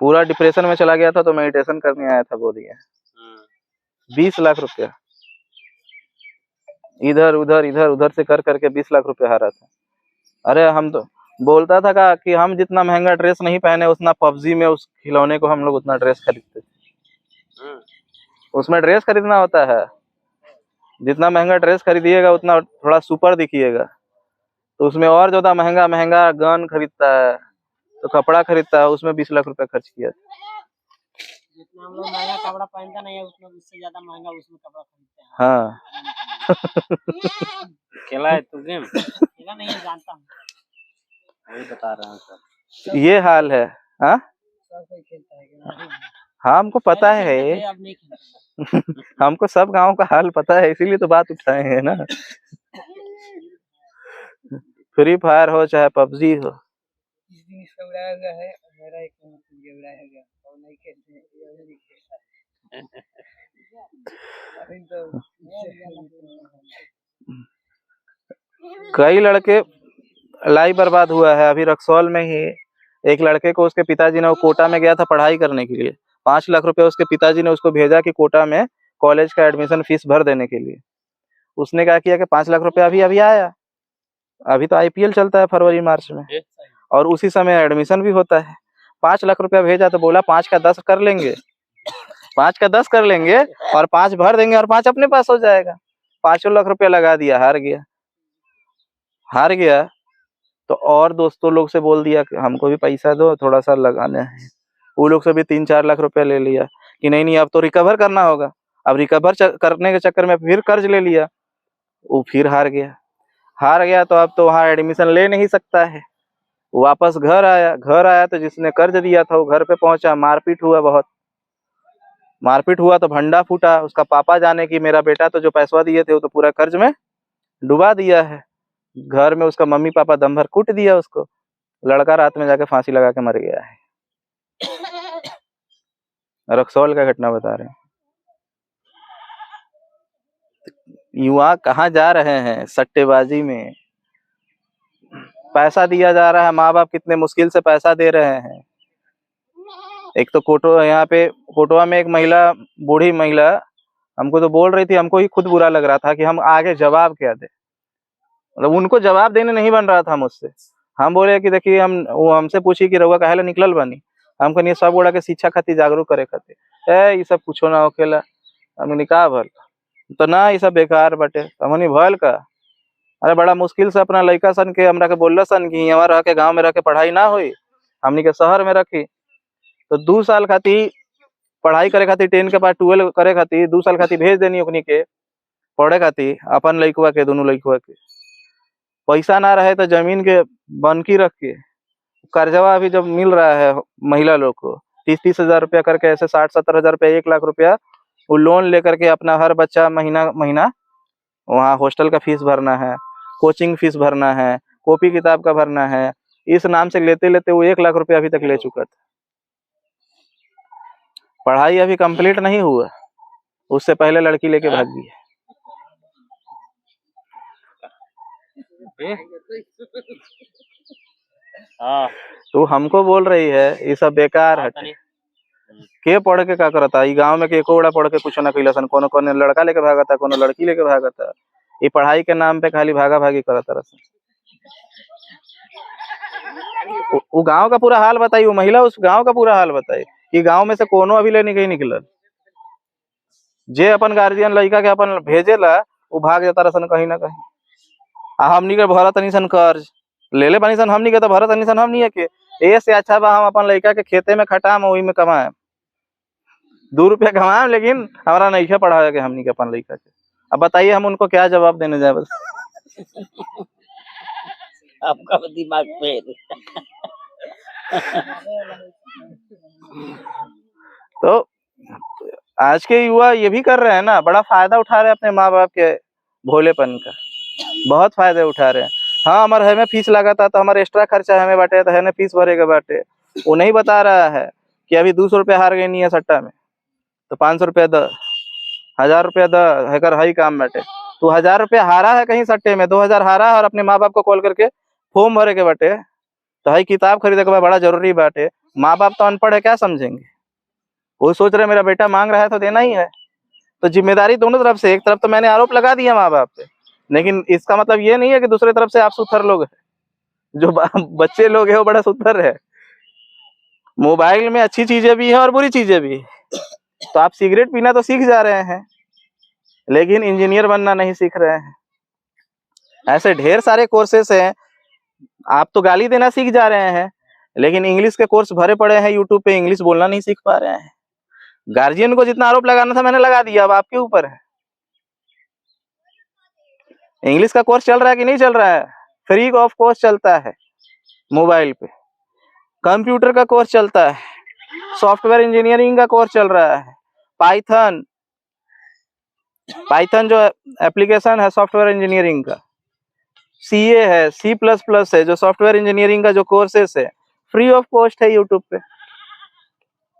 पूरा डिप्रेशन में चला गया था, तो मेडिटेशन करने आया था, बोल दिया 20 लाख रुपया इधर उधर इधर उधर से कर करके 20 लाख रुपया हारा था। अरे हम तो बोलता था कि हम जितना महंगा ड्रेस नहीं पहने, उतना पबजी में उस खिलौने को हम लोग उतना ड्रेस खरीदते थे। उसमें ड्रेस खरीदना होता है, जितना महंगा ड्रेस खरीदिएगा उतना थोड़ा सुपर दिखिएगा, तो उसमें और ज्यादा महंगा महंगा गन खरीदता है, तो कपड़ा खरीदता है, उसमें 20 लाख रुपया खर्च किया। जितना हम लोग महंगा कपड़ा पहनता नहीं है, उतना उससे ज्यादा महंगा उसमें कपड़ा खरीदते हैं। हाँ। खेला है तू गेम? खेला नहीं है, जानता हूँ, वही बता रहा हूँ सर। ये हाल है। हाँ, सब कोई खेलता है। हाँ, हमको पता है, अब नहीं खेलते। हमको सब गांव का हाल पता है, इसीलिए तो बात उठाए हैं ना। फ्री फायर हो चाहे पबजी हो, इस दिन इसका उड़ाया हुआ है, मेरा एक उड़ाया गया, और नहीं खेलते हैं, ये नहीं खेलता है। अभी तो कई लड़के लाइफ बर्बाद हुआ है। अभी रक्सौल में ही एक लड़के को उसके पिताजी ने, वो कोटा में गया था पढ़ाई करने के लिए, 5 लाख रुपया उसके पिताजी ने उसको भेजा कि कोटा में कॉलेज का एडमिशन फीस भर देने के लिए। उसने क्या किया कि 5 लाख रुपया अभी आया, अभी तो आईपीएल चलता है फरवरी मार्च में, और उसी समय एडमिशन भी होता है। 5 लाख रुपया भेजा, तो बोला 5 का 10 कर लेंगे, 5 का 10 कर लेंगे और 5 भर देंगे और 5 अपने पास हो जाएगा। 5 लाख रुपया लगा दिया, हार गया। तो और दोस्तों लोग से बोल दिया कि हमको भी पैसा दो, थोड़ा सा लगाना है। वो लोग से भी 3-4 लाख रुपया ले लिया कि नहीं अब तो रिकवर करना होगा। अब रिकवर करने के चक्कर में फिर कर्ज ले लिया, वो फिर हार गया तो अब तो वहाँ एडमिशन ले नहीं सकता है। वापस घर आया तो जिसने कर्ज दिया था वो घर पे पहुंचा, मारपीट हुआ तो भंडा फूटा। उसका पापा जाने कि मेरा बेटा तो जो पैसा दिए थे वो तो पूरा कर्ज में डुबा दिया है। घर में उसका मम्मी पापा दम भर कूट दिया उसको। लड़का रात में जाके फांसी लगा के मर गया है। रक्सौल का घटना बता रहे हैं। युवा कहाँ जा रहे हैं? सट्टेबाजी में पैसा दिया जा रहा है, माँ बाप कितने मुश्किल से पैसा दे रहे हैं। एक तो यहाँ पे कोटवा में एक महिला, बूढ़ी महिला हमको तो बोल रही थी, हमको ही खुद बुरा लग रहा था कि हम आगे जवाब क्या दे। मतलब उनको जवाब देने नहीं बन रहा था मुझसे। हम बोले कि देखिए वो हमसे पूछी कि रउआ काहे ला निकलल बानी। हम कहनी सब गोड़ा के शिक्षा खातिर जागरूक करे खातिर। ये सब कुछो ना होखेला। हमने कहा भल तो ना ये सब बेकार बटे। हमनी भल का अरे बड़ा मुश्किल से अपना लड़का सन के हमरा के बोलला सन कि यहाँ रह के गाँव में रह के पढ़ाई ना हुई, हमनी के शहर में रखी। तो 2 साल खातिर पढ़ाई करे खातिर 10 के बाद 12 करे खातिर 2 साल खातिर भेज देनी ओकनी के पढ़े खातिर। अपन लड़कवा के दोनों लड़कवा के पैसा ना रहे तो जमीन के बंकी रख के कर्जवा अभी जब मिल रहा है महिला लोग को 30-30 हजार रुपया करके, ऐसे 60-70 हजार रुपया, 1 लाख रुपया वो लोन लेकर के अपना हर बच्चा महीना वहाँ हॉस्टल का फीस भरना है, कोचिंग फीस भरना है, कॉपी किताब का भरना है। इस नाम से लेते लेते वो 1 लाख रुपया अभी तक ले चुका था। पढ़ाई अभी कंप्लीट नहीं हुआ, उससे पहले लड़की लेके भाग गई। तो हमको बोल रही है ये सब बेकार हटे। के पढ़ के का करता? ई गांव में के एको बड़ा पढ़ के कुछ ना कइलसन। कोनो लड़का लेके भागता, कोनो लड़की लेके भागता। ये पढ़ाई के नाम पे खाली भागा भागी करता रसन। वो गांव का पूरा हाल बताई, वो महिला उस गांव का पूरा हाल बताई कि गांव में से कोनो अभी ले नहीं निकलल। जे अपन गार्जियन लड़का के अपन भेजेला वो भाग जाता रसन कहीं ना कहीं। हमनी के भरत नहीं सन कर्ज ले बनी सन, हमनी के तो भरत नहीं सन। हमनी के ए से अच्छा बा हम अपन लड़का के खेते में खटाम, वही में कमाए 2 रुपया कमाए, लेकिन हमारा नहीं पढ़ावे के हमनी के अपन लड़का के। अब बताइए हम उनको क्या जवाब देने जाए? बस आपका दिमाग पे तो आज के युवा ये भी कर रहे हैं ना, बड़ा फायदा उठा रहे हैं अपने माँ बाप के भोलेपन का। बहुत फायदे उठा रहे हैं। हाँ हमारे है में फीस लगा था तो हमारे एक्स्ट्रा खर्चा हमें बांटे तो है ना फीस भरेगा बांटे। वो नहीं बता रहा है कि अभी 200 रुपया हार गई नहीं है सट्टा में तो 500 रुपया द, 1000 रुपया द हैकर हाई काम बांटे। तो 1000 रुपया हारा है कहीं सट्टे में, 2000 हारा है और अपने माँ बाप को कॉल करके फॉर्म भरे के बांटे तो हाई किताब खरीदे के बड़ा जरूरी बांटे। माँ बाप तो अनपढ़ है, क्या समझेंगे? वो सोच रहे मेरा बेटा मांग रहा है तो देना ही है। तो जिम्मेदारी दोनों तरफ से, एक तरफ तो मैंने आरोप लगा दिया माँ बाप पे, लेकिन इसका मतलब ये नहीं है कि दूसरी तरफ से आप सुथर लोग हैं। जो बच्चे लोग हैं वो बड़ा सुथर है। मोबाइल में अच्छी चीजें भी है और बुरी चीजें भी है। तो आप सिगरेट पीना तो सीख जा रहे हैं लेकिन इंजीनियर बनना नहीं सीख रहे हैं। ऐसे ढेर सारे कोर्सेस हैं। आप तो गाली देना सीख जा रहे हैं लेकिन इंग्लिश के कोर्स भरे पड़े हैं यूट्यूब पे, इंग्लिश बोलना नहीं सीख पा रहे हैं। गार्जियन को जितना आरोप लगाना था मैंने लगा दिया, अब आपके ऊपर है। इंग्लिश का कोर्स चल रहा है कि नहीं चल रहा है? फ्री ऑफ कॉस्ट चलता है मोबाइल पे। कंप्यूटर का कोर्स चलता है, सॉफ्टवेयर इंजीनियरिंग का कोर्स चल रहा है, पाइथन जो एप्लीकेशन है सॉफ्टवेयर इंजीनियरिंग का, सीए है, C++ है, जो सॉफ्टवेयर इंजीनियरिंग का जो कोर्सेस है फ्री ऑफ कॉस्ट है यूट्यूब पे।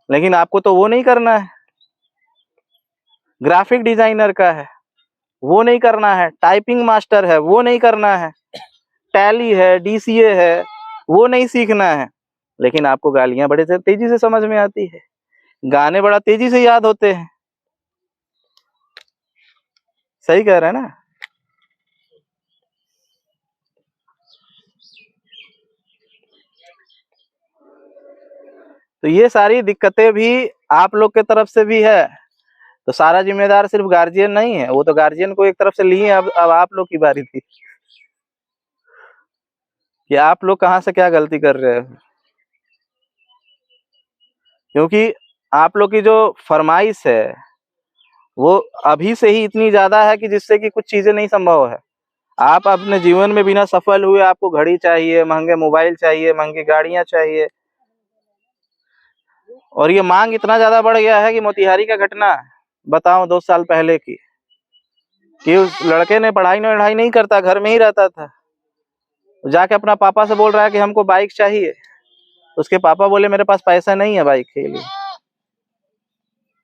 लेकिन आपको तो वो नहीं करना है। ग्राफिक डिजाइनर का है वो नहीं करना है, टाइपिंग मास्टर है वो नहीं करना है, टैली है, DCA है वो नहीं सीखना है। लेकिन आपको गालियां बड़े तेजी से समझ में आती है, गाने बड़ा तेजी से याद होते हैं। सही कह रहे हैं ना? तो ये सारी दिक्कतें भी आप लोग के तरफ से भी है। तो सारा जिम्मेदार सिर्फ गार्जियन नहीं है, वो तो गार्जियन को एक तरफ से लिए, अब आप लोग की बारी थी कि आप लोग कहाँ से क्या गलती कर रहे हो। क्योंकि आप लोग की जो फरमाइश है वो अभी से ही इतनी ज्यादा है कि जिससे कि कुछ चीजें नहीं संभव है। आप अपने जीवन में बिना सफल हुए आपको घड़ी चाहिए, महंगे मोबाइल चाहिए, महंगी गाड़ियां चाहिए, और ये मांग इतना ज्यादा बढ़ गया है कि मोतिहारी का घटना बताऊं 2 साल पहले की, कि उस लड़के ने पढ़ाई नहीं करता, घर में ही रहता था, जाके अपना पापा से बोल रहा है कि हमको बाइक चाहिए। उसके पापा बोले मेरे पास पैसा नहीं है बाइक के लिए।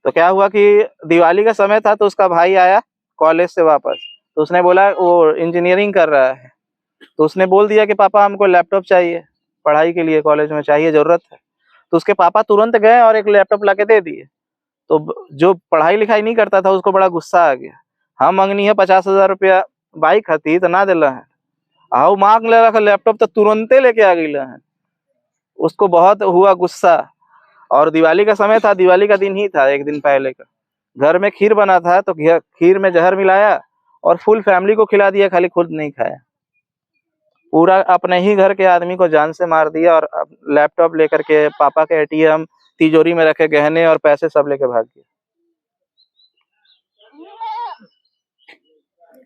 तो क्या हुआ कि दिवाली का समय था, तो उसका भाई आया कॉलेज से वापस, तो उसने बोला, वो इंजीनियरिंग कर रहा है, तो उसने बोल दिया कि पापा हमको लैपटॉप चाहिए, पढ़ाई के लिए कॉलेज में चाहिए, जरूरत है। तो उसके पापा तुरंत गए और एक लैपटॉप ला के दे दिए। तो जो पढ़ाई लिखाई नहीं करता था उसको बड़ा गुस्सा आ गया, हम मंगनी है 50,000 रुपया बाइक हती तो ना दिला है, आओ मांग ले रखा लैपटॉप तो तुरंते लेके आ गई है। उसको बहुत हुआ गुस्सा, और दिवाली का समय था, दिवाली का दिन ही था, एक दिन पहले का। घर में खीर बना था, तो खीर में जहर मिलाया और फुल फैमिली को खिला दिया, खाली खुद नहीं खाया। पूरा अपने ही घर के आदमी को जान से मार दिया, और लैपटॉप लेकर के पापा के एटीएम, तिजोरी में रखे गहने और पैसे सब लेके भाग गए।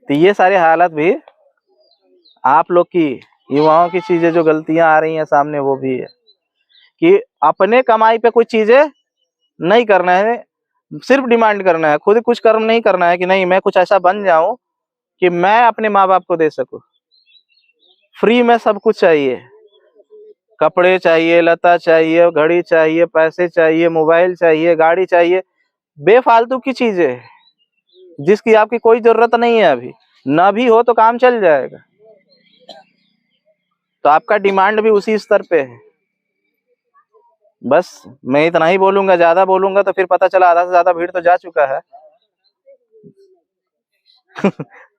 तो ये सारे हालत भी आप लोग की युवाओं की चीजें जो गलतियां आ रही हैं सामने, वो भी है कि अपने कमाई पे कुछ चीजें नहीं करना है, सिर्फ डिमांड करना है, खुद कुछ कर्म नहीं करना है कि नहीं मैं कुछ ऐसा बन जाऊं कि मैं अपने माँ बाप को दे सकूं। फ्री में सब कुछ चाहिए, कपड़े चाहिए, लता चाहिए, घड़ी चाहिए, पैसे चाहिए, मोबाइल चाहिए, गाड़ी चाहिए, बेफालतू की चीजें जिसकी आपकी कोई जरूरत नहीं है, अभी ना भी हो तो काम चल जाएगा। तो आपका डिमांड भी उसी स्तर पे है। बस मैं इतना ही बोलूंगा, ज्यादा बोलूंगा तो फिर पता चला आधा से ज्यादा भीड़ तो जा चुका है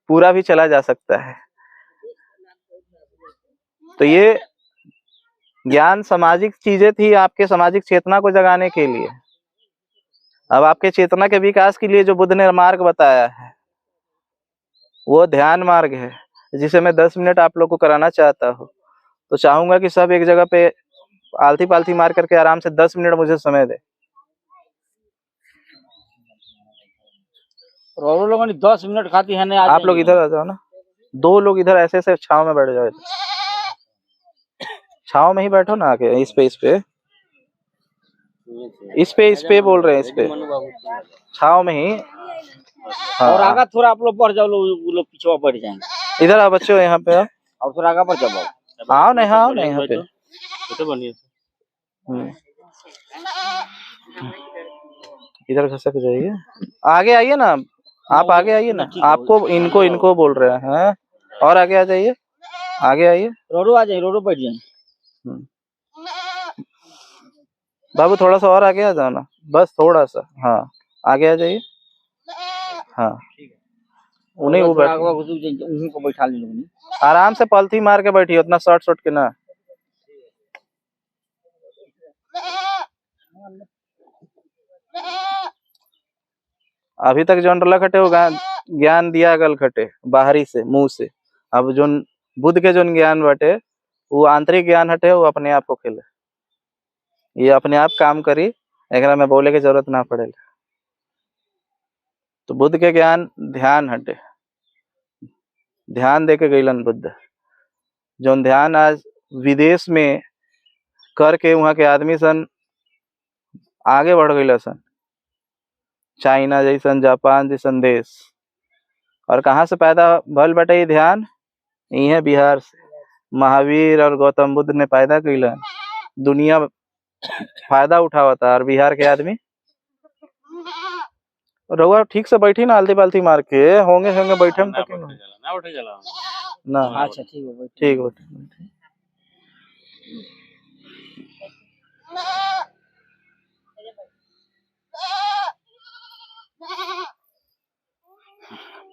पूरा भी चला जा सकता है। तो ये ज्ञान सामाजिक चीजें थी, आपके सामाजिक चेतना को जगाने के लिए। अब आपके चेतना के विकास के लिए जो बुद्ध ने मार्ग बताया है वो ध्यान मार्ग है, जिसे मैं 10 मिनट आप लोग को कराना चाहता हूँ। तो चाहूंगा कि सब एक जगह पे आलती पालती मार करके आराम से 10 मिनट मुझे समय दे। और लोगों ने 10 मिनट खाती है ना। आप लोग इधर आ जाओ ना, 2 लोग इधर ऐसे ऐसे छाव में बैठ जाओ, छाव में ही बैठो ना आके, इस पे बोल रहे हैं, इस पे छाव में ही। और आगे थोड़ा आप लोग बढ़ जाओ, लोग पीछे बढ़ जाएंगे। इधर आओ बच्चों, यहाँ पे आओ, और थोड़ा आगे बढ़ जाओ। आओ नहीं, आओ नहीं, यहाँ पे इधर घसक जाइए, आगे आइए ना, आप आगे आइए ना, आपको इनको बोल रहे हैं, और आगे आ जाइए, आगे आइए, रोडो आ जाए, रोडो बैठ जाए। बाबू थोड़ा सा और आगे आ जाओ ना, बस थोड़ा सा, हाँ आगे आ जाइए, हाँ उन्हें वो को बैठा ले लोग, आराम से पलथी मार के बैठिए, उतना शॉर्ट के ना। अभी तक जो खटे वो ज्ञान दिया गल खटे बाहरी से, मुंह से। अब जो बुद्ध के जो ज्ञान बटे वो आंतरिक ज्ञान हटे, वो अपने आप को खेले, ये अपने आप काम करी, एकरा में बोले की जरूरत ना पड़ेगा। तो बुद्ध के ज्ञान ध्यान हटे, ध्यान देके गईलन बुद्ध, जो ध्यान आज विदेश में करके वहाँ के आदमी सन आगे बढ़ गई सन, चाइना जैसन, जापान जैसन देश। और कहाँ से पैदा भल बटे ये ध्यान? यही बिहार से महावीर और गौतम बुद्ध ने पैदा कैलन, दुनिया फायदा उठावता, और बिहार के आदमी रहुआ ठीक से बैठी ना, आलती पालती मार के होंगे बैठे में तक ना। अच्छा ठीक है, ठीक है।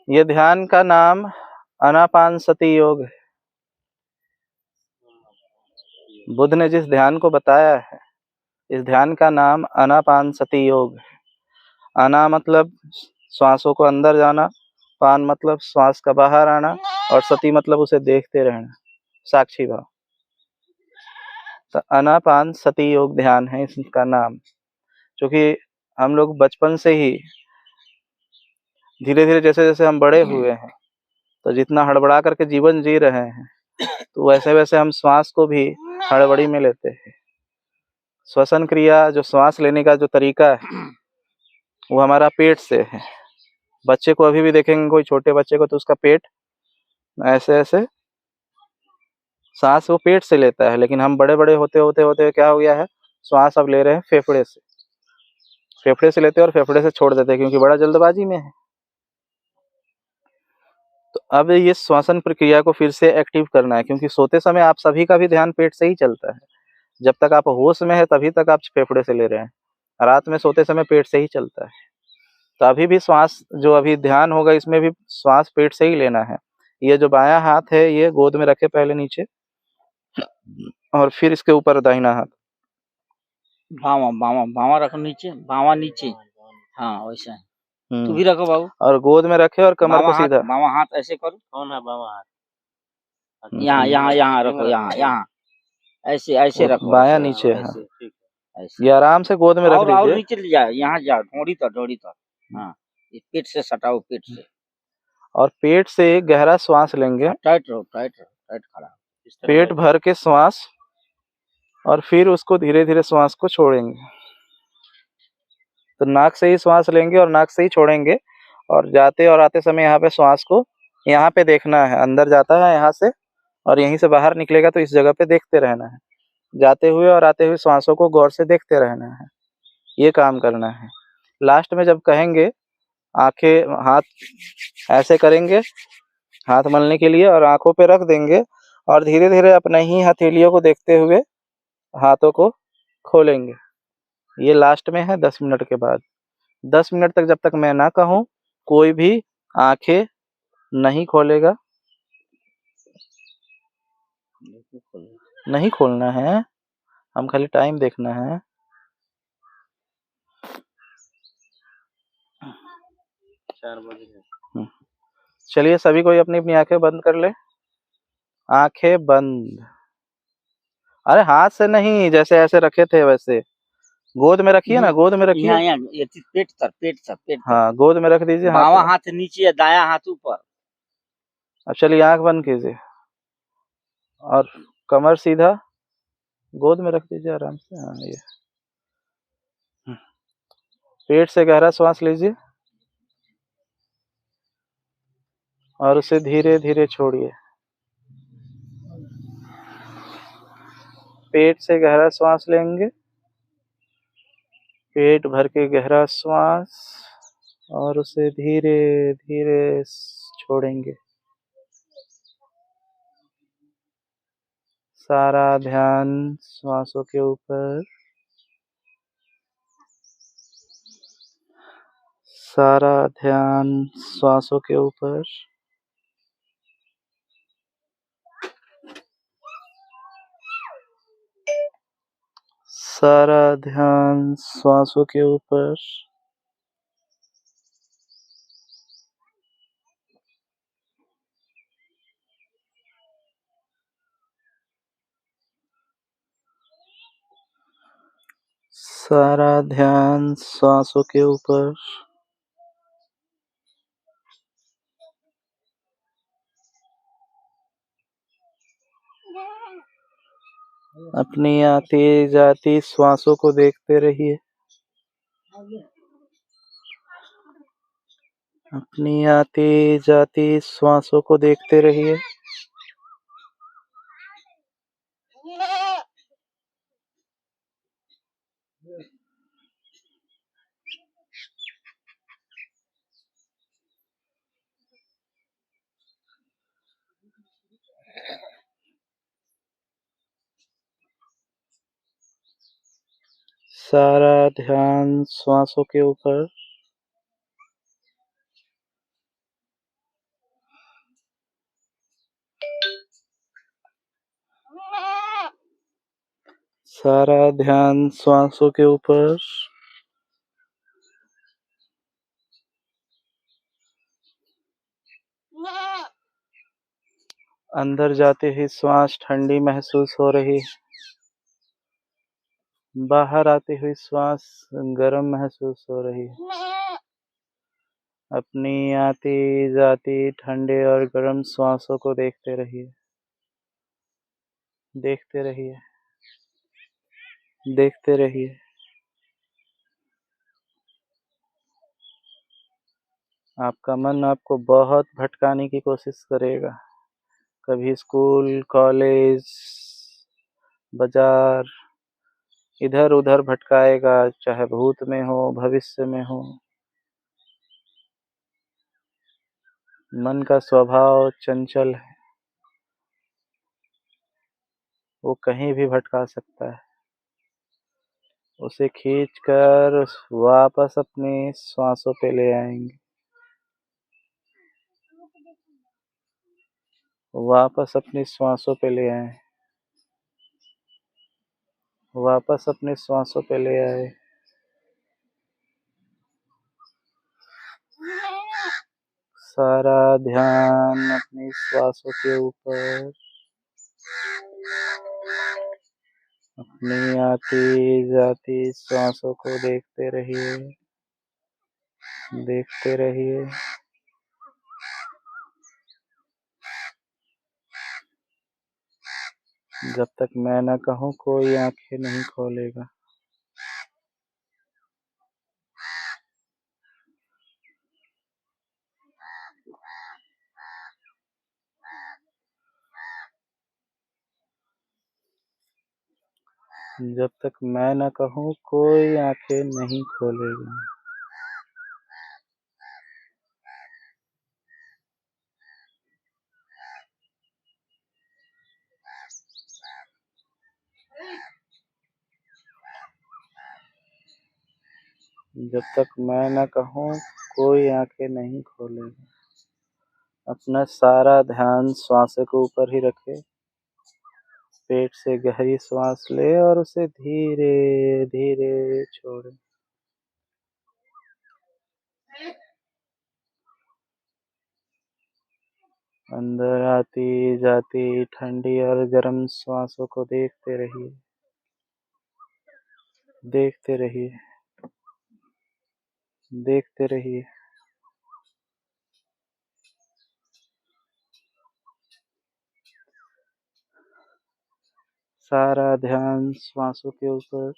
ये ध्यान का नाम आनापानसति योग है। बुद्ध ने जिस ध्यान को बताया है, इस ध्यान का नाम आनापानसति योग है। आना मतलब श्वासों को अंदर जाना, पान मतलब श्वास का बाहर आना, और सति मतलब उसे देखते रहना, साक्षी भाव। तो आनापानसति योग ध्यान है इसका नाम। क्योंकि हम लोग बचपन से ही धीरे-धीरे जैसे-जैसे हम बड़े हुए हैं, तो जितना हड़बड़ा करके जीवन जी रहे हैं, तो वैसे-वैसे हम श्वास को भी हड़बड़ी में लेते हैं। श्वसन क्रिया जो श्वास लेने का जो तरीका है, वो हमारा पेट से है। बच्चे को अभी भी देखेंगे, कोई छोटे बच्चे को, तो उसका पेट ऐसे-ऐसे साँस वो पेट से लेता है, लेकिन हम बड़े-बड़े होते क्या हो गया है, श्वास अब ले रहे हैं फेफड़े से। फेफड़े से लेते हैं और फेफड़े से छोड़ देते हैं, क्योंकि बड़ा जल्दबाजी में है। तो अब ये श्वसन प्रक्रिया को फिर से एक्टिव करना है, क्योंकि सोते समय आप सभी का भी ध्यान पेट से ही चलता है। जब तक आप होश में हैं, तभी तक आप फेफड़े से ले रहे हैं। रात में सोते समय पेट से ही चलता है। तो अभी भी श्वास जो अभी ध्यान होगा, इसमें भी श्वास पेट से ही लेना है। ये जो बायाँ हाथ है, ये गोद में रखे पहले नीचे, और फिर इसके ऊपर दाहिना हाथ। बावा रखो नीचे, बावा नीचे। हाँ वैसा है। तू भी रखो बाबू। और गोद में रखे और कमर को सीधा। बावा हाथ ऐसे करो। कौन है बाबा हाथ? यहाँ रखो, यहाँ ऐसे रखो। बायाँ नीचे, हाँ। ठीक है। ऐसे ये आराम से गोद में रख और दीजिए। नीचे ले जाओ, यहाँ जाओ, ढोड़ी तक। हाँ, ये पेट से सटाओ, पेट से। और पेट से गहरा श्वास लेंगे। टाइट रहो, खड़ा। पेट भर के श्वास, और फिर उसको धीरे-धीरे श्वास को छोड़ेंगे। तो नाक से ही श्वास लेंगे और नाक से ही छोड़ेंगे, और जाते और आते समय यहाँ पे श्वास को यहाँ पे देखना है। अंदर जाता है यहाँ से, और यहीं से बाहर निकलेगा, तो इस जगह पे देखते रहना है। जाते हुए और आते हुए श्वासों को गौर से देखते रहना है। ये काम करना है। लास्ट में जब कहेंगे, आंखें, हाथ ऐसे करेंगे हाथ मलने के लिए, और आंखों पे रख देंगे, और धीरे-धीरे अपने ही हथेलियों को देखते हुए हाथों को खोलेंगे। ये लास्ट में है 10 मिनट के बाद। 10 मिनट तक जब तक मैं ना कहूँ, कोई भी आंखें नहीं खोलेगा। नहीं खोलना है, हम खाली टाइम देखना है। चलिए, सभी कोई अपनी-अपनी आंखें बंद कर ले। आंखें बंद। अरे हाथ से नहीं, जैसे ऐसे रखे थे वैसे। गोद में रखिए ना, गोद में रखिए। यहाँ ये पेट तक। हाँ, गोद में रख दीजिए। बावां हाथ नीचे, दायां हाथ ऊपर। अब चलिए, आंख बंद कीजिए और कमर सीधा, गोद में रख दीजिए आराम से। हाँ, ये पेट से गहरा श्वास लीजिए और उसे धीरे-धीरे छोड़िए। पेट से गहरा श्वास लेंगे, पेट भर के गहरा श्वास, और उसे धीरे-धीरे छोड़ेंगे। सारा ध्यान श्वासों के ऊपर, सारा ध्यान श्वासों के ऊपर। सारा ध्यान श्वासों के ऊपर। सारा ध्यान श्वासों के ऊपर। अपनी आती जाती श्वासों को देखते रहिए। अपनी आती जाती श्वासों को देखते रहिए। सारा ध्यान श्वासों के ऊपर। सारा ध्यान श्वासों के ऊपर। अंदर जाते ही श्वास ठंडी महसूस हो रही है। बाहर आती हुई श्वास गर्म महसूस हो रही है। अपनी आती जाती ठंडे और गर्म श्वासों को देखते रहिए, देखते रहिए, देखते रहिए। आपका मन आपको बहुत भटकाने की कोशिश करेगा, कभी स्कूल, कॉलेज, बाजार, इधर उधर भटकाएगा, चाहे भूत में हो, भविष्य में हो। मन का स्वभाव चंचल है, वो कहीं भी भटका सकता है। उसे खींचकर वापस अपनी श्वासों पे ले आएंगे, वापस अपनी श्वासों पे ले आए, वापस अपनी श्वासों पे ले आए। सारा ध्यान अपनी श्वासों के ऊपर, अपनी आती जाती श्वासों को देखते रहिए, देखते रहिए। जब तक मैं न कहूँ कोई आंखें नहीं खोलेगा। जब तक मैं न कहूँ कोई आंखें नहीं खोलेगा। जब तक मैं न कहूँ कोई आंखें नहीं खोलेगा। अपना सारा ध्यान श्वास के ऊपर ही रखे। पेट से गहरी श्वास ले और उसे धीरे धीरे छोड़े। अंदर आती जाती ठंडी और गर्म श्वासों को देखते रहिए, देखते रहिए, देखते रहिए। सारा ध्यान श्वासों के ऊपर।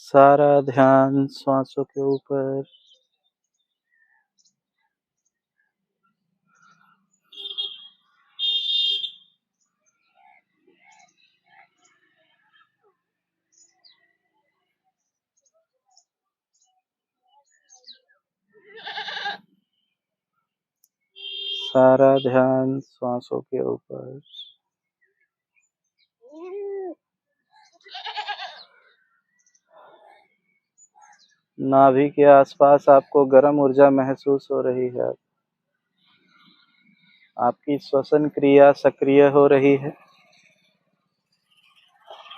सारा ध्यान श्वासों के ऊपर। सारा ध्यान श्वासों के ऊपर। नाभि के आसपास आपको गर्म ऊर्जा महसूस हो रही है। आपकी श्वसन क्रिया सक्रिय हो रही है,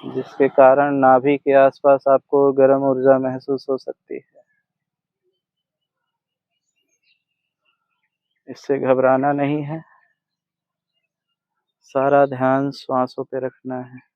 जिसके कारण नाभि के आसपास आपको गर्म ऊर्जा महसूस हो सकती है। इससे घबराना नहीं है, सारा ध्यान श्वासों पे रखना है।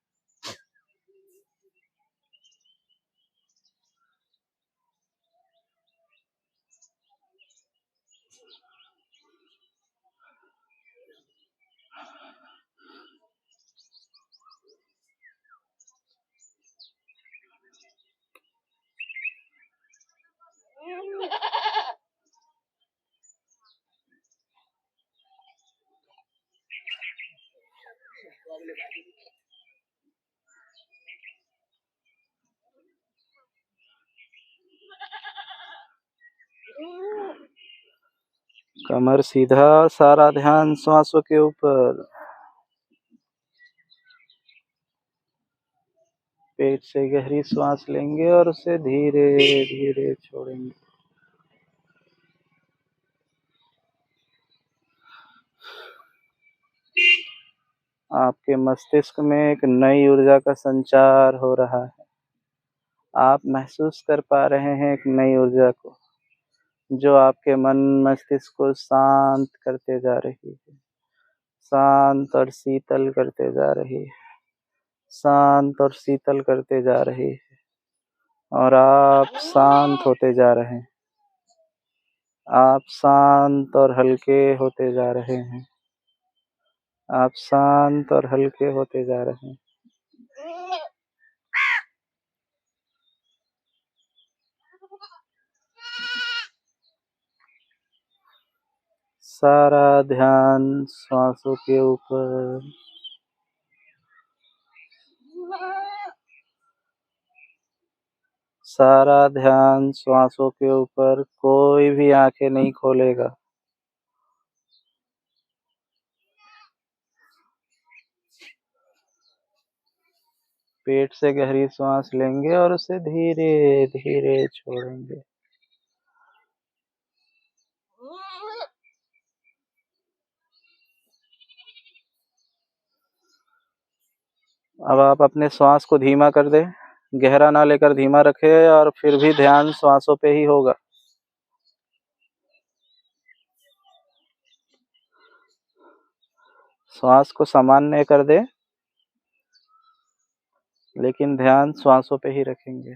कमर सीधा, सारा ध्यान श्वासों के ऊपर। पेट से गहरी श्वास लेंगे और उसे धीरे धीरे छोड़ेंगे। आपके मस्तिष्क में एक नई ऊर्जा का संचार हो रहा है। आप महसूस कर पा रहे हैं एक नई ऊर्जा को, जो आपके मन मस्तिष्क को शांत करते जा रही है, शांत और शीतल करते जा रही है, शांत और शीतल करते जा रही है, और आप शांत होते जा रहे हैं। आप शांत और हल्के होते जा रहे हैं। आप शांत और हल्के होते जा रहे हैं। सारा ध्यान श्वासों के ऊपर, सारा ध्यान श्वासों के ऊपर। कोई भी आंखें नहीं खोलेगा। पेट से गहरी सांस लेंगे और उसे धीरे धीरे छोड़ेंगे। अब आप अपने श्वास को धीमा कर दें, गहरा ना लेकर धीमा रखें, और फिर भी ध्यान श्वासों पे ही होगा। श्वास को सामान्य कर दें, लेकिन ध्यान श्वासों पे ही रखेंगे।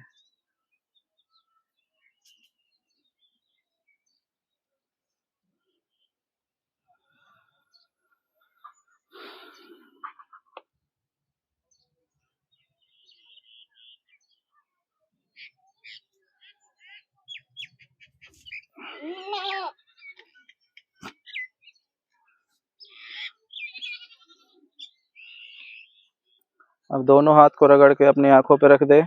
अब दोनों हाथ को रगड़ के अपनी आंखों पे रख दे।